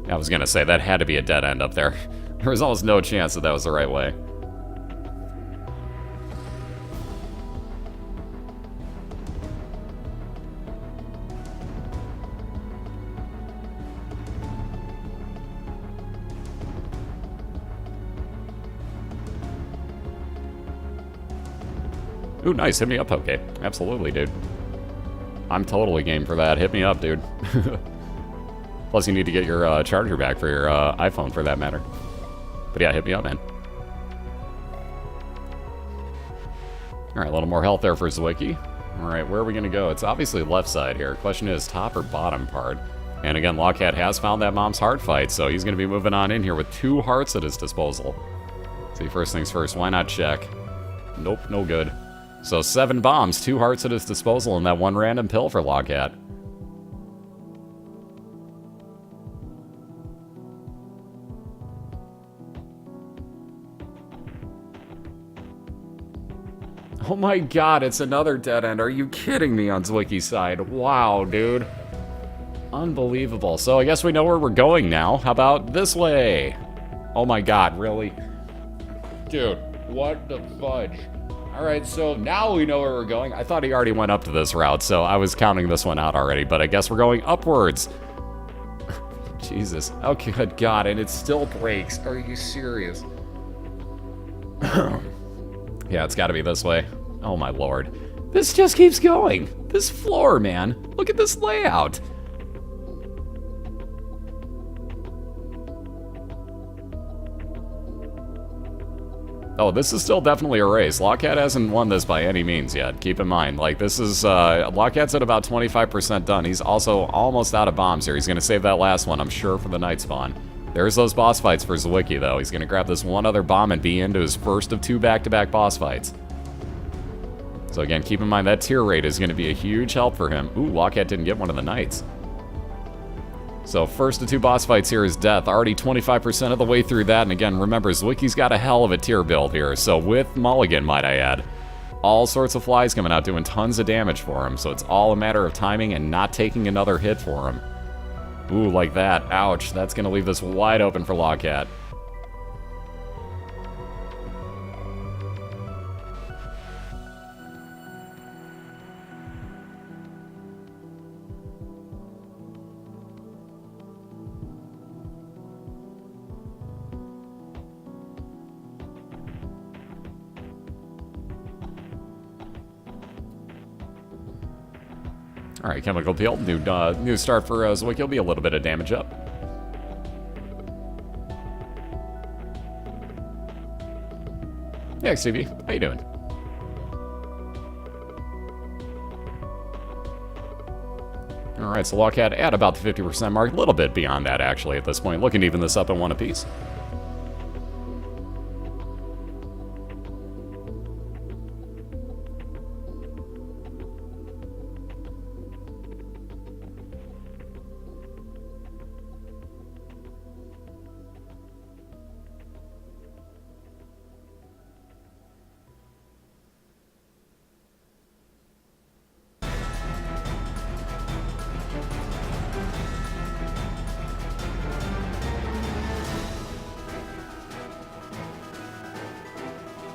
A: I was gonna say, that had to be a dead end up there. There was almost no chance that that was the right way. Ooh, nice. Hit me up, okay. Absolutely, dude. I'm totally game for that. Hit me up, dude. Plus, you need to get your charger back for your iPhone, for that matter. But yeah, hit me up, man. Alright, a little more health there for Zwiki. Alright, where are we going to go? It's obviously left side here. Question is, top or bottom part? And again, LogCat has found that mom's heart fight, so he's going to be moving on in here with 2 hearts at his disposal. See, first things first, why not check? Nope, no good. So 7 bombs, 2 hearts at his disposal, and that 1 random pill for LogCat. Oh my god, it's another dead end. Are you kidding me on Zwiki's side? Wow, dude. Unbelievable. So I guess we know where we're going now. How about this way? Oh my god, really? Dude, what the fudge? Alright, so now we know where we're going. I thought he already went up to this route, so I was counting this one out already, but I guess we're going upwards. Jesus. Oh, good god, and it still breaks. Are you serious? Yeah, it's gotta be this way. Oh my lord. This just keeps going. This floor, man. Look at this layout. Oh, this is still definitely a race. TheLogcat hasn't won this by any means yet. Keep in mind, like, this is, TheLogcat's at about 25% done. He's also almost out of bombs here. He's gonna save that last one, I'm sure, for the night spawn. There's those boss fights for Zwiki, though. He's gonna grab this one other bomb and be into his first of 2 back-to-back boss fights. So again, keep in mind that tier rate is gonna be a huge help for him. Ooh, TheLogcat didn't get one of the knights. So first of 2 boss fights here is death. Already 25% of the way through that. And again, remember, Zwiki's got a hell of a tier build here. So with Mulligan, might I add. All sorts of flies coming out doing tons of damage for him. So it's all a matter of timing and not taking another hit for him. Ooh, like that. Ouch. That's going to leave this wide open for TheLogcat. Alright, Chemical Peel. New start for Zwiki. Will be a little bit of damage up. Yeah, XTV. How you doing? Alright, so TheLogcat at about the 50% mark. A little bit beyond that, actually, at this point. Looking to even this up in 1 apiece.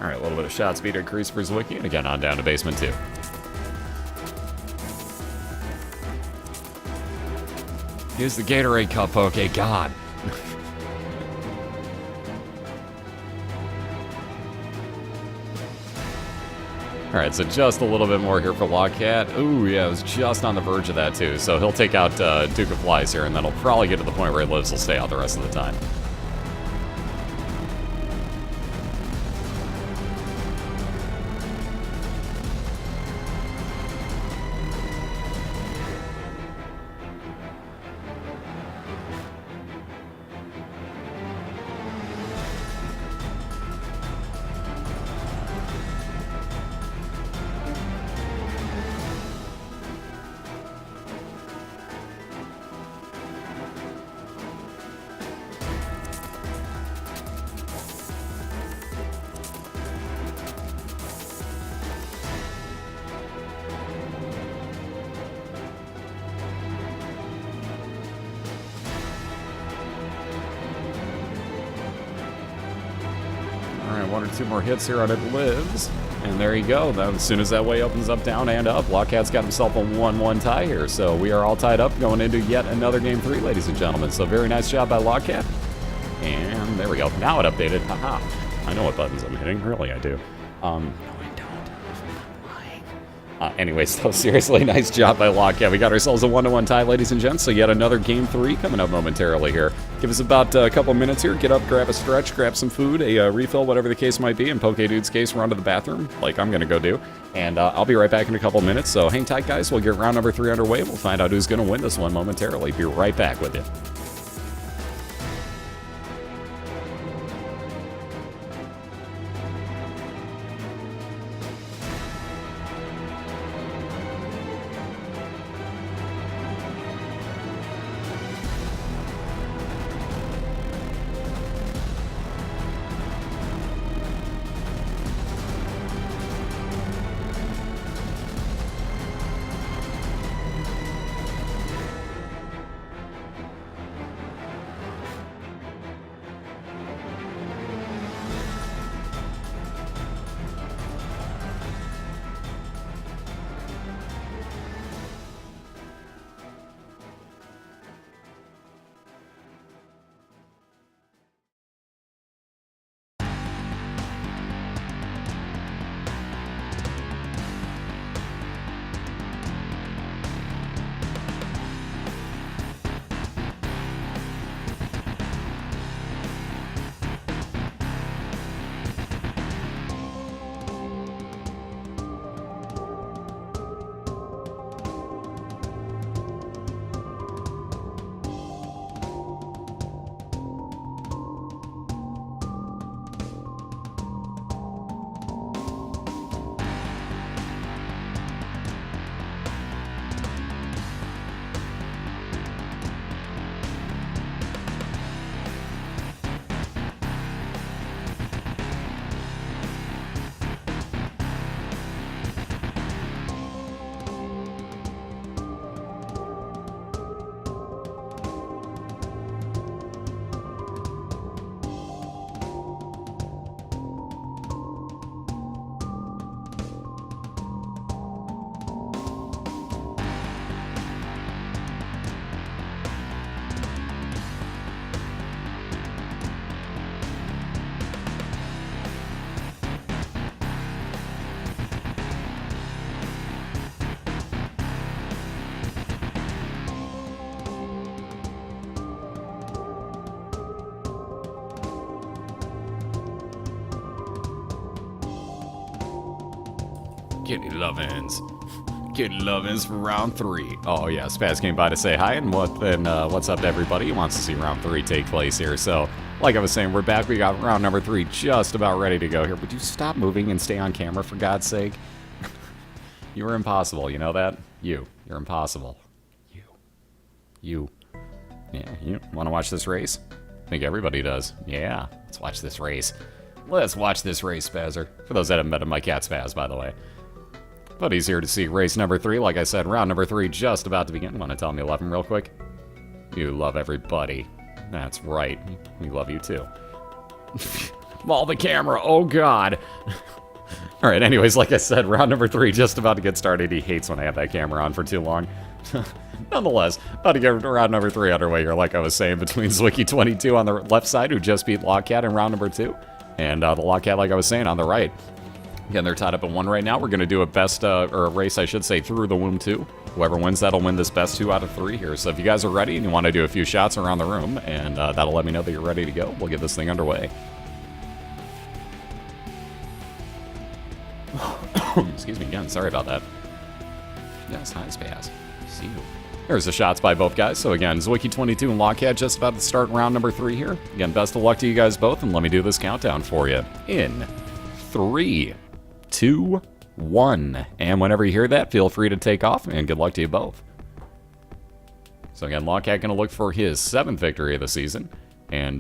A: Alright, a little bit of shot speed increase for Zwiki, and again on down to basement 2. Use the Gatorade cup, okay, god. Alright, so just a little bit more here for TheLogcat. Ooh, yeah, it was just on the verge of that too. So he'll take out Duke of Flies here, and then he'll probably get to the point where he lives. He'll stay out the rest of the time. Alright, 1 or 2 more hits here on it lives. And there you go. As soon as that way opens up, down and up, TheLogcat's got himself a 1-1 tie here. So we are all tied up going into yet another game 3, ladies and gentlemen. So very nice job by TheLogcat. And there we go. Now it updated. Haha. I know what buttons I'm hitting. Really, I do. No, I don't. Anyways, though, seriously, nice job by TheLogcat. We got ourselves a 1-1 tie, ladies and gents. So yet another game 3 coming up momentarily here. Give us about a couple minutes here. Get up, grab a stretch, grab some food, a refill, whatever the case might be. In Poke Dude's case, run to the bathroom, like I'm going to go do. And I'll be right back in a couple minutes. So hang tight, guys. We'll get round number 3 underway. We'll find out who's going to win this one momentarily. Be right back with you. Kitty Lovin's. Kitty Lovin's for round 3. Oh yeah, Spaz came by to say hi, and what's up to everybody who wants to see round 3 take place here. So, like I was saying, we're back. We got round number 3 just about ready to go here. Would you stop moving and stay on camera, for God's sake? You are impossible, you know that? You're impossible. You. Yeah, you want to watch this race? I think everybody does. Yeah, let's watch this race. Let's watch this race, Spazzer. For those that haven't met him, my cat's Spaz, by the way. But he's here to see race number 3. Like I said, round number 3 just about to begin. Want to tell him you love him real quick? You love everybody. That's right. We love you too. Maul the camera. Oh, God. All right, anyways, like I said, round number 3 just about to get started. He hates when I have that camera on for too long. Nonetheless, about to get round number 3 underway here, like I was saying, between Zwiki22 on the left side, who just beat TheLogcat in round number 2, and TheLogcat, like I was saying, on the right. Again, they're tied up at 1 right now. We're going to do a race, I should say, through the womb 2. Whoever wins, that'll win this best 2 out of 3 here. So if you guys are ready and you want to do a few shots around the room, and that'll let me know that you're ready to go, we'll get this thing underway. Excuse me again, sorry about that. Yes, hi, Spaz. See you. There's the shots by both guys. So again, Zwiki22 and TheLogcat just about to start round number 3 here. Again, best of luck to you guys both, and let me do this countdown for you. In 3, 2, 1. And whenever you hear that, feel free to take off, and good luck to you both. So again, TheLogcat going to look for his 7th victory of the season, and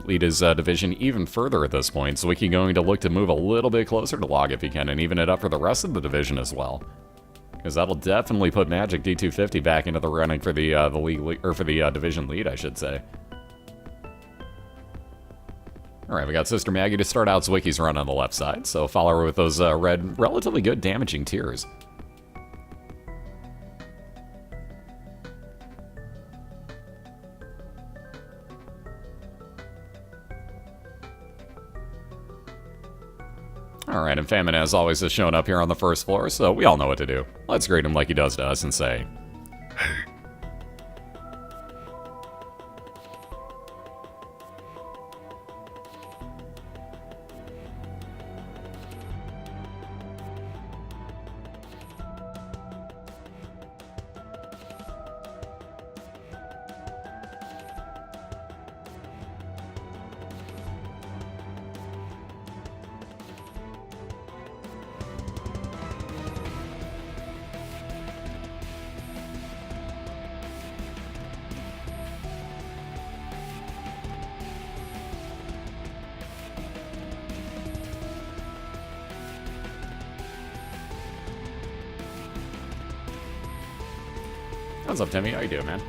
A: lead his division even further at this point. Zwiki going to look to move a little bit closer to Log if he can, and even it up for the rest of the division as well. Because that'll definitely put Magic D250 back into the running for the division lead, I should say. All right, we got Sister Maggie to start out Zwiki's run on the left side, so follow her with those red, relatively good damaging tears. Alright, and Famine, as always, has shown up here on the first floor, so we all know what to do. Let's greet him like he does to us and say,
B: Hey.
A: What's up, Timmy? How you doing, man?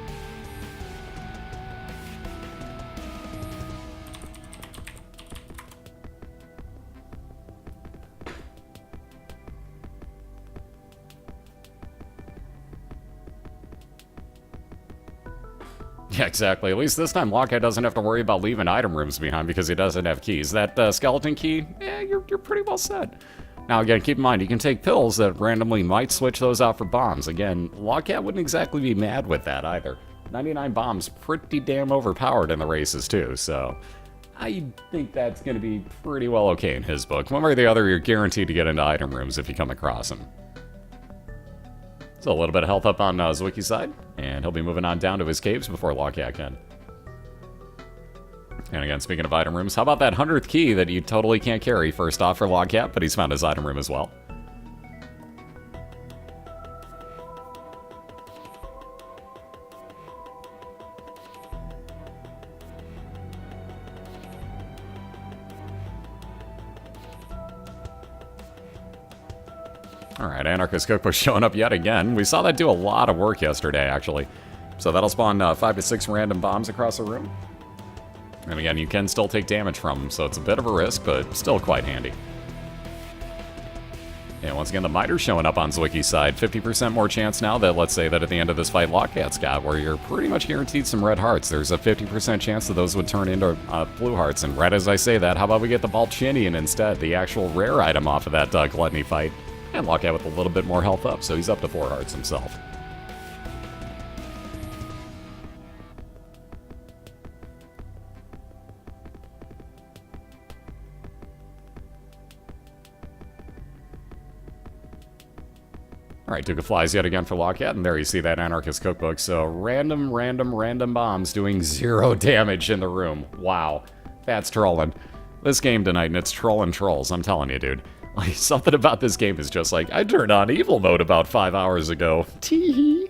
A: Yeah, exactly. At least this time, TheLogcat doesn't have to worry about leaving item rooms behind because he doesn't have keys. That skeleton key, you're pretty well set. Now, again, keep in mind, you can take pills that randomly might switch those out for bombs. Again, TheLogcat wouldn't exactly be mad with that either. 99 bombs, pretty damn overpowered in the races, too, so I think that's going to be pretty well okay in his book. One way or the other, you're guaranteed to get into item rooms if you come across him. So a little bit of health up on Zwiki's side, and he'll be moving on down to his caves before TheLogcat can. And again, speaking of item rooms, how about that 100th key that you totally can't carry first off for TheLogcat, but he's found his item room as well. Alright, Anarchist Cookbook showing up yet again. We saw that do a lot of work yesterday, actually. So that'll spawn 5 to 6 random bombs across the room. And again, you can still take damage from them, so it's a bit of a risk, but still quite handy. And once again, the Miter's showing up on Zwiki's side. 50% more chance now that, let's say, that at the end of this fight, TheLogcat's got, where you're pretty much guaranteed some red hearts. There's a 50% chance that those would turn into blue hearts. And right as I say that, how about we get the Balchinian instead, the actual rare item off of that Gluttony fight. And TheLogcat with a little bit more health up, so he's up to 4 hearts himself. Alright, Duke of Flies yet again for LogCat, and there you see that Anarchist Cookbook. So, random bombs doing 0 damage in the room. Wow. That's trolling. This game tonight, and it's trolling trolls, I'm telling you, dude. Like, something about this game is just like, I turned on evil mode about 5 hours ago. Tee-hee.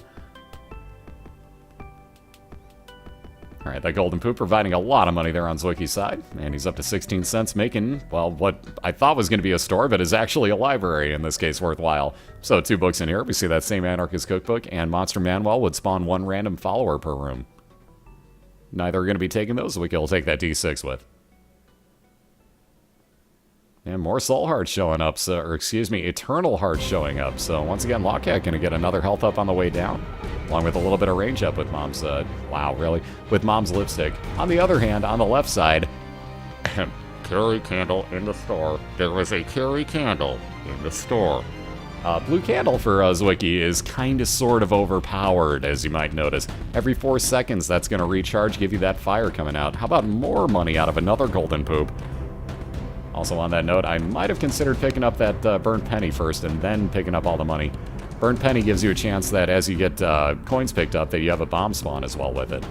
A: Alright, that Golden Poop providing a lot of money there on Zwiki's side. And he's up to 16 cents, making, well, what I thought was going to be a store, but is actually a library, in this case, worthwhile. So 2 books in here. We see that same Anarchist Cookbook, and Monster Manual would spawn 1 random follower per room. Neither are going to be taking those. Zwiki will take that D6 with. And more Soul Hearts showing up, so, or excuse me, Eternal Hearts showing up. So once again, LogCat going to get another health up on the way down, along with a little bit of range up with Mom's, wow, really? With Mom's lipstick. On the other hand, on the left side, carry candle in the store. There was a carry candle in the store. Blue candle for Zwiki is kind of sort of overpowered, as you might notice. Every 4 seconds, that's going to recharge, give you that fire coming out. How about more money out of another Golden Poop? Also on that note, I might have considered picking up that Burnt Penny first and then picking up all the money. Burnt Penny gives you a chance that as you get coins picked up, that you have a bomb spawn as well with it.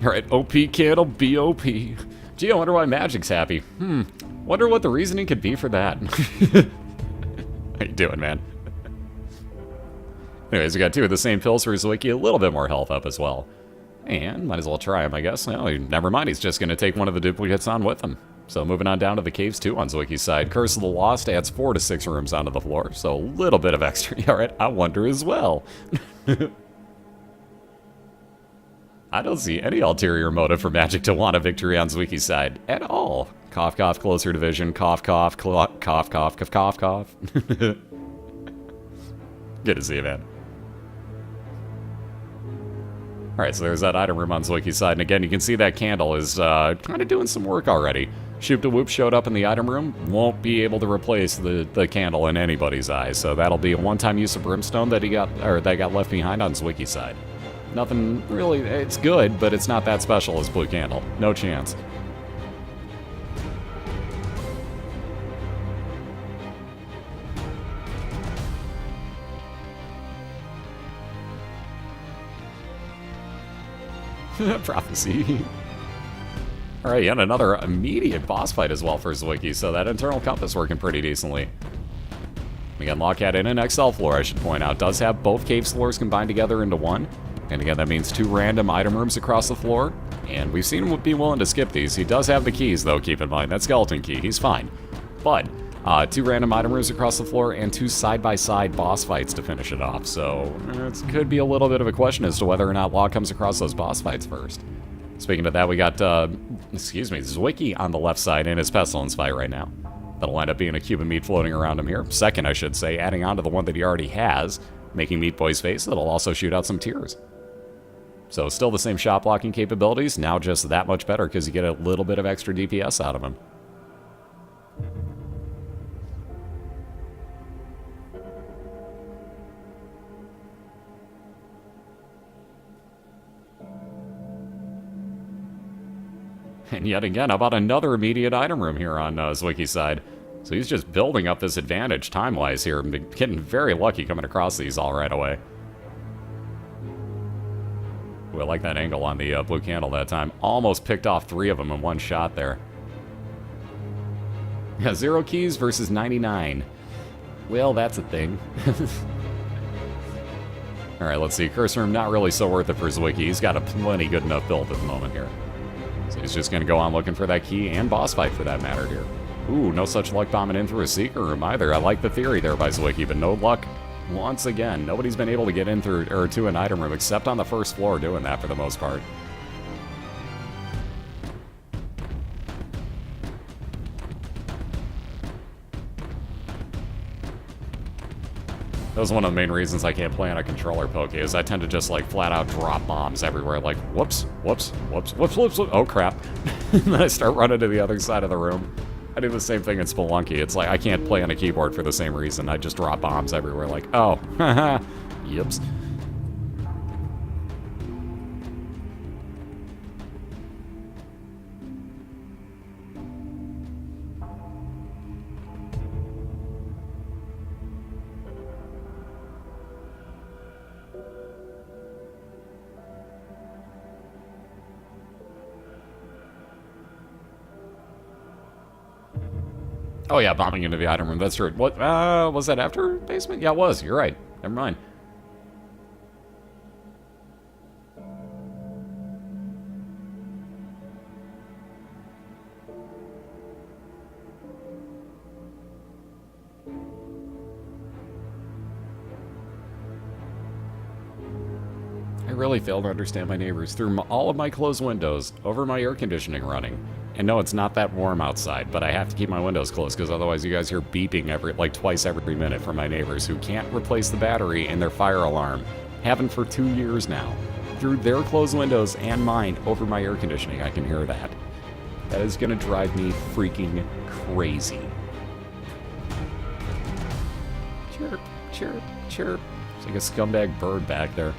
A: Alright, OP candle, BOP. Gee, I wonder why Magic's happy. Wonder what the reasoning could be for that. How you doing, man? Anyways, we got 2 of the same pills for Zwiki, a little bit more health up as well. And might as well try him, I guess. Oh, never mind, he's just going to take one of the duplicates on with him. So moving on down to the caves 2 on Zwiki's side. Curse of the Lost adds 4 to 6 rooms onto the floor, so a little bit of extra. Alright, I wonder as well. I don't see any ulterior motive for Magic to want a victory on Zwiki's side at all. Cough, cough, closer division. Cough, cough, cough, cough, cough, cough, cough. Good to see you, man. Alright, so there's that item room on Zwiki's side, and again, you can see that candle is kind of doing some work already. Shoop da Whoop showed up in the item room, won't be able to replace the candle in anybody's eyes, so that'll be a one-time use of Brimstone that got left behind on Zwiki's side. Nothing really, it's good, but it's not that special as Blue Candle. No chance. Prophecy. Alright, yet another immediate boss fight as well for Zwiki, so that internal compass working pretty decently. Again, LogCat in an XL floor, I should point out, does have both cave floors combined together into one. And again, that means 2 random item rooms across the floor. And we've seen him be willing to skip these. He does have the keys, though, keep in mind. That skeleton key, he's fine. But 2 random item rooms across the floor and 2 side-by-side boss fights to finish it off. So it could be a little bit of a question as to whether or not Log comes across those boss fights first. Speaking of that, we got, Zwiki on the left side in his Pestilence fight right now. That'll end up being a cube of meat floating around him here. Second, I should say, adding on to the one that he already has, making Meat Boy's face. That'll also shoot out some tears. So still the same shot blocking capabilities, now just that much better because you get a little bit of extra DPS out of him. And yet again, how about another immediate item room here on Zwiki's side? So he's just building up this advantage time-wise here, and getting very lucky coming across these all right away. Ooh, I like that angle on the blue candle that time. Almost picked off 3 of them in one shot there. Yeah, 0 keys versus 99. Well, that's a thing. Alright, let's see. Curse Room, not really so worth it for Zwiki. He's got a plenty good enough build at the moment here. So he's just going to go on looking for that key and boss fight for that matter here. Ooh, no such luck bombing in through a Seeker Room either. I like the theory there by Zwiki, but no luck once again. Nobody's been able to get in through or to an item room except on the first floor doing that for the most part. That was one of the main reasons I can't play on a controller poke, is I tend to just like flat out drop bombs everywhere, like whoops, whoops, whoops, whoops, whoops, whoops. Oh crap. And then I start running to the other side of the room. I do the same thing in Spelunky. It's like I can't play on a keyboard for the same reason. I just drop bombs everywhere, like, oh, haha, yips. Oh yeah, bombing into the item room. That's true. What was that after basement? Yeah, it was. You're right. Never mind. I really fail to understand my neighbors through all of my closed windows, over my air conditioning running. And no, it's not that warm outside, but I have to keep my windows closed because otherwise you guys hear beeping twice every minute from my neighbors who can't replace the battery in their fire alarm. Haven't for 2 years now. Through their closed windows and mine over my air conditioning, I can hear that. That is gonna drive me freaking crazy. Chirp, chirp, chirp. It's like a scumbag bird back there.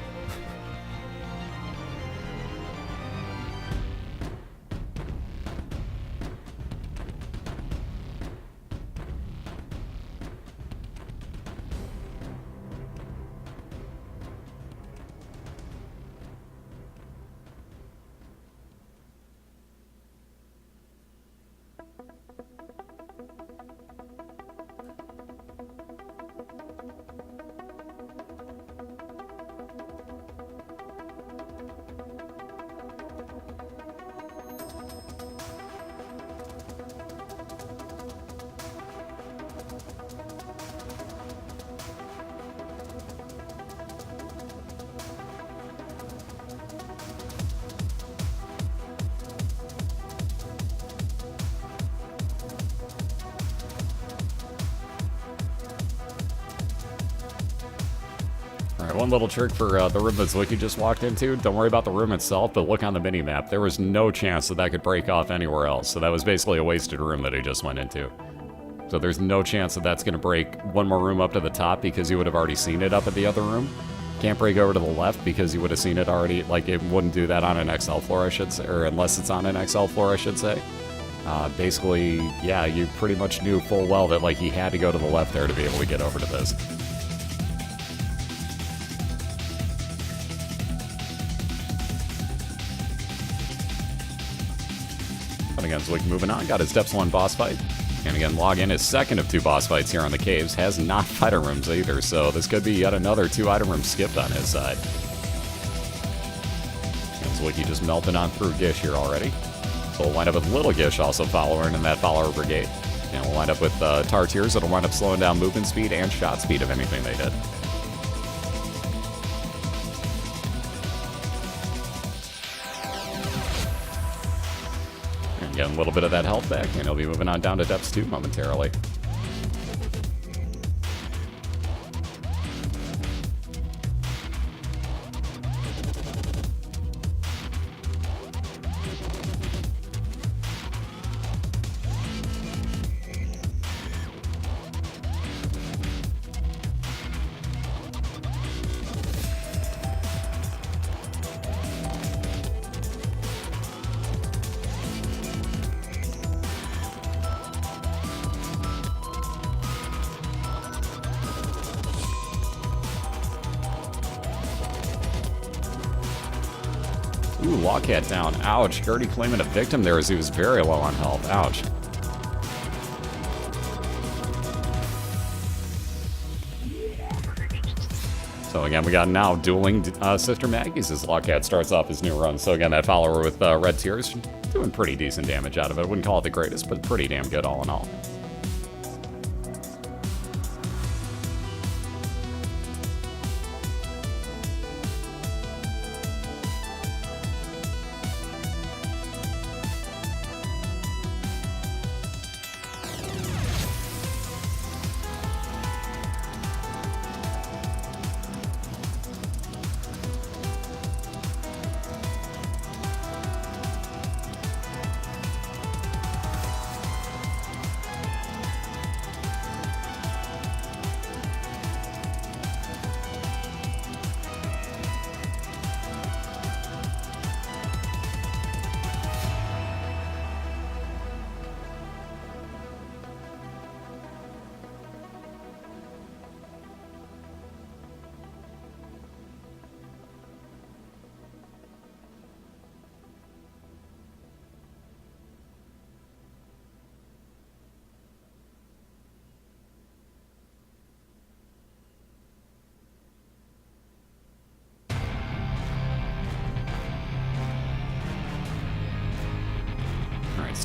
A: Alright, one little trick for the room that Zwiki just walked into. Don't worry about the room itself, but look on the mini-map. There was no chance that could break off anywhere else, so that was basically a wasted room that he just went into. So there's no chance that that's going to break one more room up to the top because you would have already seen it up at the other room. Can't break over to the left because you would have seen it already. Like, it wouldn't do that on an XL floor, I should say, or unless it's on an XL floor, I should say. Basically, yeah, you pretty much knew full well that, like, he had to go to the left there to be able to get over to this. And again, Zwiki moving on, got his Steps 1 boss fight. And again, log in his second of 2 boss fights here on the caves. Has not item rooms either, so this could be yet another 2 item rooms skipped on his side. And Zwiki just melting on through Gish here already. So we'll wind up with Little Gish also following in that follower brigade. And we'll wind up with Tartiers that'll wind up slowing down movement speed and shot speed if anything they did. Getting a little bit of that health back, and he'll be moving on down to depths 2 momentarily. Ooh, LogCat down. Ouch. Gertie claiming a victim there as he was very low on health. Ouch. So again, we got now dueling Sister Maggie's as LogCat starts off his new run. So again, that follower with red tears doing pretty decent damage out of it. Wouldn't call it the greatest, but pretty damn good all in all.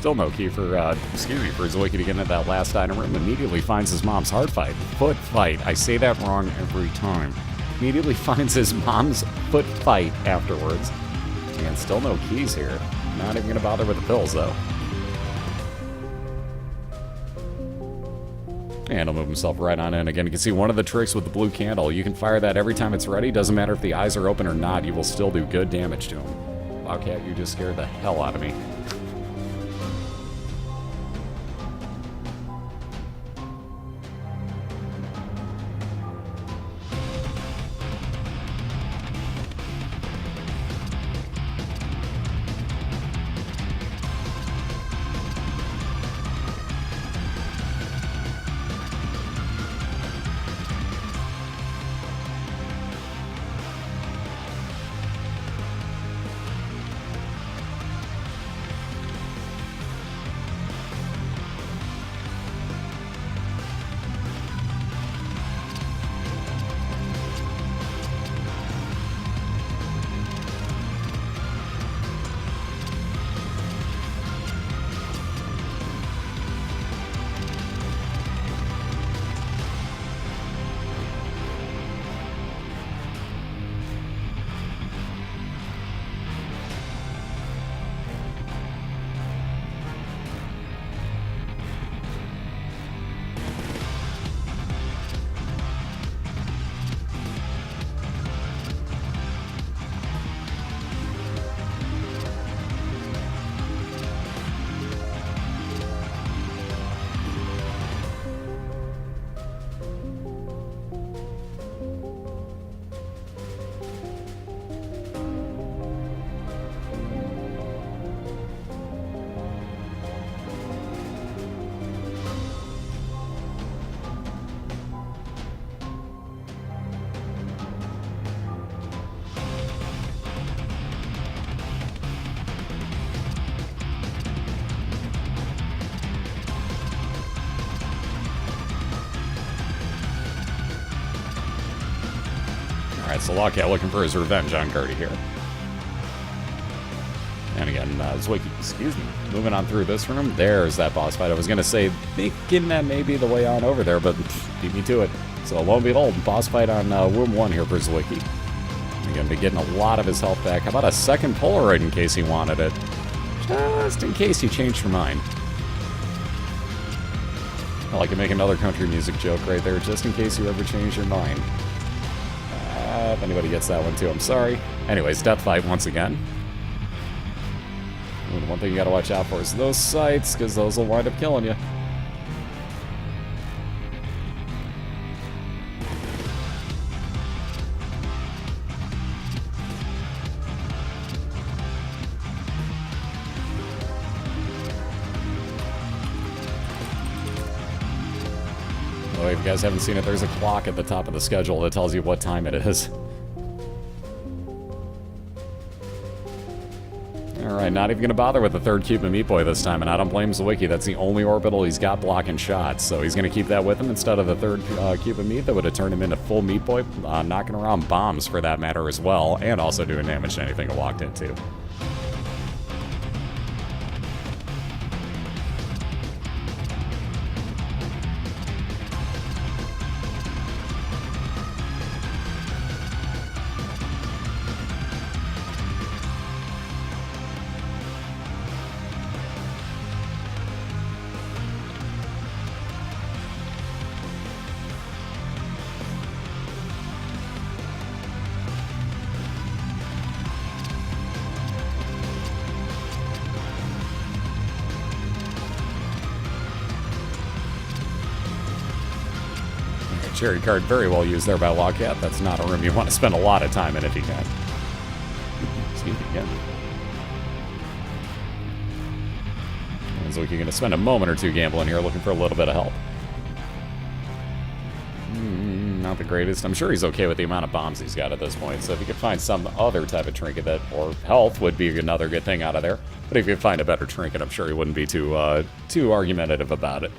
A: Still no key for, for Zwiki to get into that last item room. Immediately finds his mom's hard fight. Foot fight. I say that wrong every time. Immediately finds his mom's foot fight afterwards. And still no keys here. Not even gonna bother with the pills, though. And he'll move himself right on in. Again, you can see one of the tricks with the blue candle. You can fire that every time it's ready. Doesn't matter if the eyes are open or not. You will still do good damage to him. LogCat, you just scared the hell out of me. Alright, so LogCat looking for his revenge on Gertie here. And again, Zwiki, excuse me, moving on through this room. There's that boss fight. I was going to say, thinking that may be the way on over there, but beat me to it. So lo and behold, boss fight on Room 1 here for Zwiki. Again, be getting a lot of his health back. How about a second Polaroid in case he wanted it? Just in case you changed your mind. I like to make another country music joke right there, just in case you ever change your mind. If anybody gets that one too, I'm sorry. Anyways, death fight once again. And one thing you gotta watch out for is those sights, because those will wind up killing you. Oh, if you guys haven't seen it, there's a clock at the top of the schedule that tells you what time it is. Alright, not even going to bother with the third cube of Meat Boy this time, and I don't blame Zwiki. That's the only orbital he's got blocking shots, so he's going to keep that with him instead of the third cube of meat that would have turned him into full Meat Boy, knocking around bombs for that matter as well, and also doing damage to anything it walked into. Cherry card very well used there by LogCat. That's not a room you want to spend a lot of time in if you can. Excuse me again. Looks like you're going to spend a moment or two gambling here, looking for a little bit of help. Not the greatest. I'm sure he's okay with the amount of bombs he's got at this point, so if you could find some other type of trinket that, or health would be another good thing out of there. But if you could find a better trinket, I'm sure he wouldn't be too argumentative about it.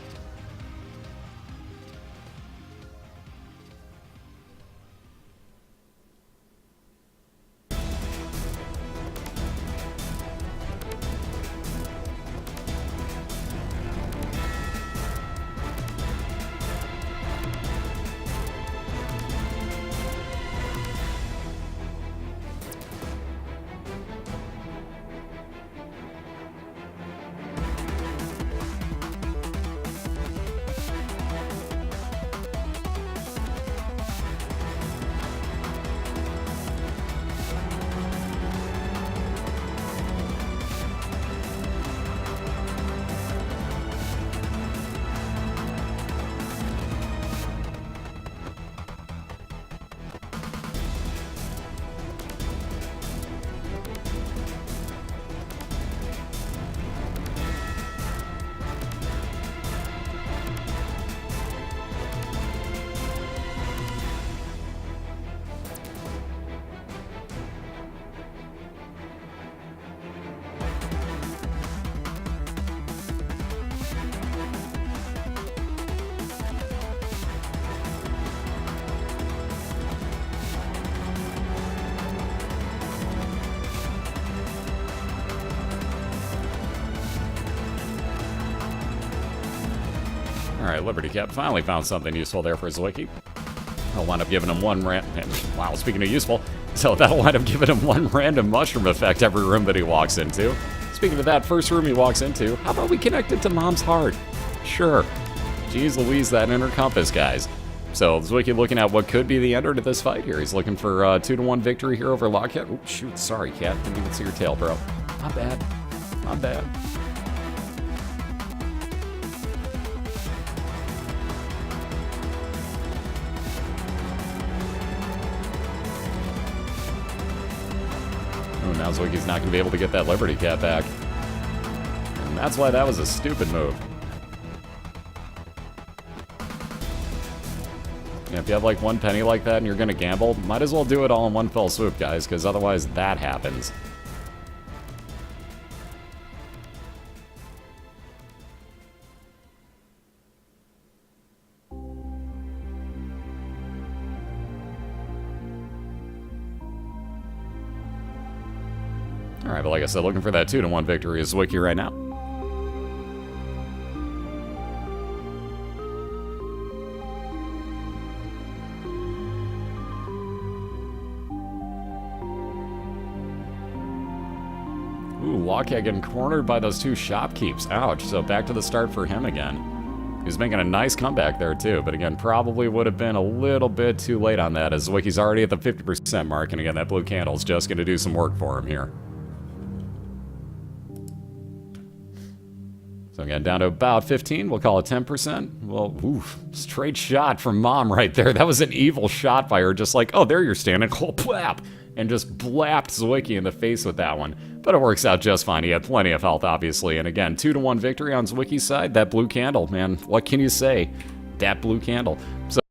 A: Alright, Liberty Cap finally found something useful there for Zwiki. I'll wind up giving him one wow, speaking of useful, so that'll wind up giving him one random mushroom effect every room that he walks into. Speaking of that, first room he walks into, how about we connect it to Mom's heart? Sure. Jeez Louise, that inner compass, guys. So, Zwiki looking at what could be the ender to this fight here. He's looking for a 2-1 victory here over LogCat. Oh, shoot, sorry, Cat. Didn't even see your tail, bro. Not bad. Not bad. Oh, now Zwiki's not going to be able to get that Liberty Cat back. And that's why that was a stupid move. Yeah, if you have like one penny like that and you're going to gamble, might as well do it all in one fell swoop, guys, because otherwise that happens. Alright, but like I said, looking for that 2-1 victory is Zwiki right now. Ooh, LogCat getting cornered by those two shopkeeps. Ouch, so back to the start for him again. He's making a nice comeback there too, but again, probably would have been a little bit too late on that as Zwiki's already at the 50% mark, and again, that blue candle's just going to do some work for him here. So again, down to about 15, we'll call it 10%. Well, oof, straight shot from Mom right there. That was an evil shot by her, just like, oh, there you're standing, oh, blap, and just blapped Zwiki in the face with that one. But it works out just fine. He had plenty of health, obviously, and again, 2-1 victory on Zwiki's side. That blue candle, man, what can you say? That blue candle. So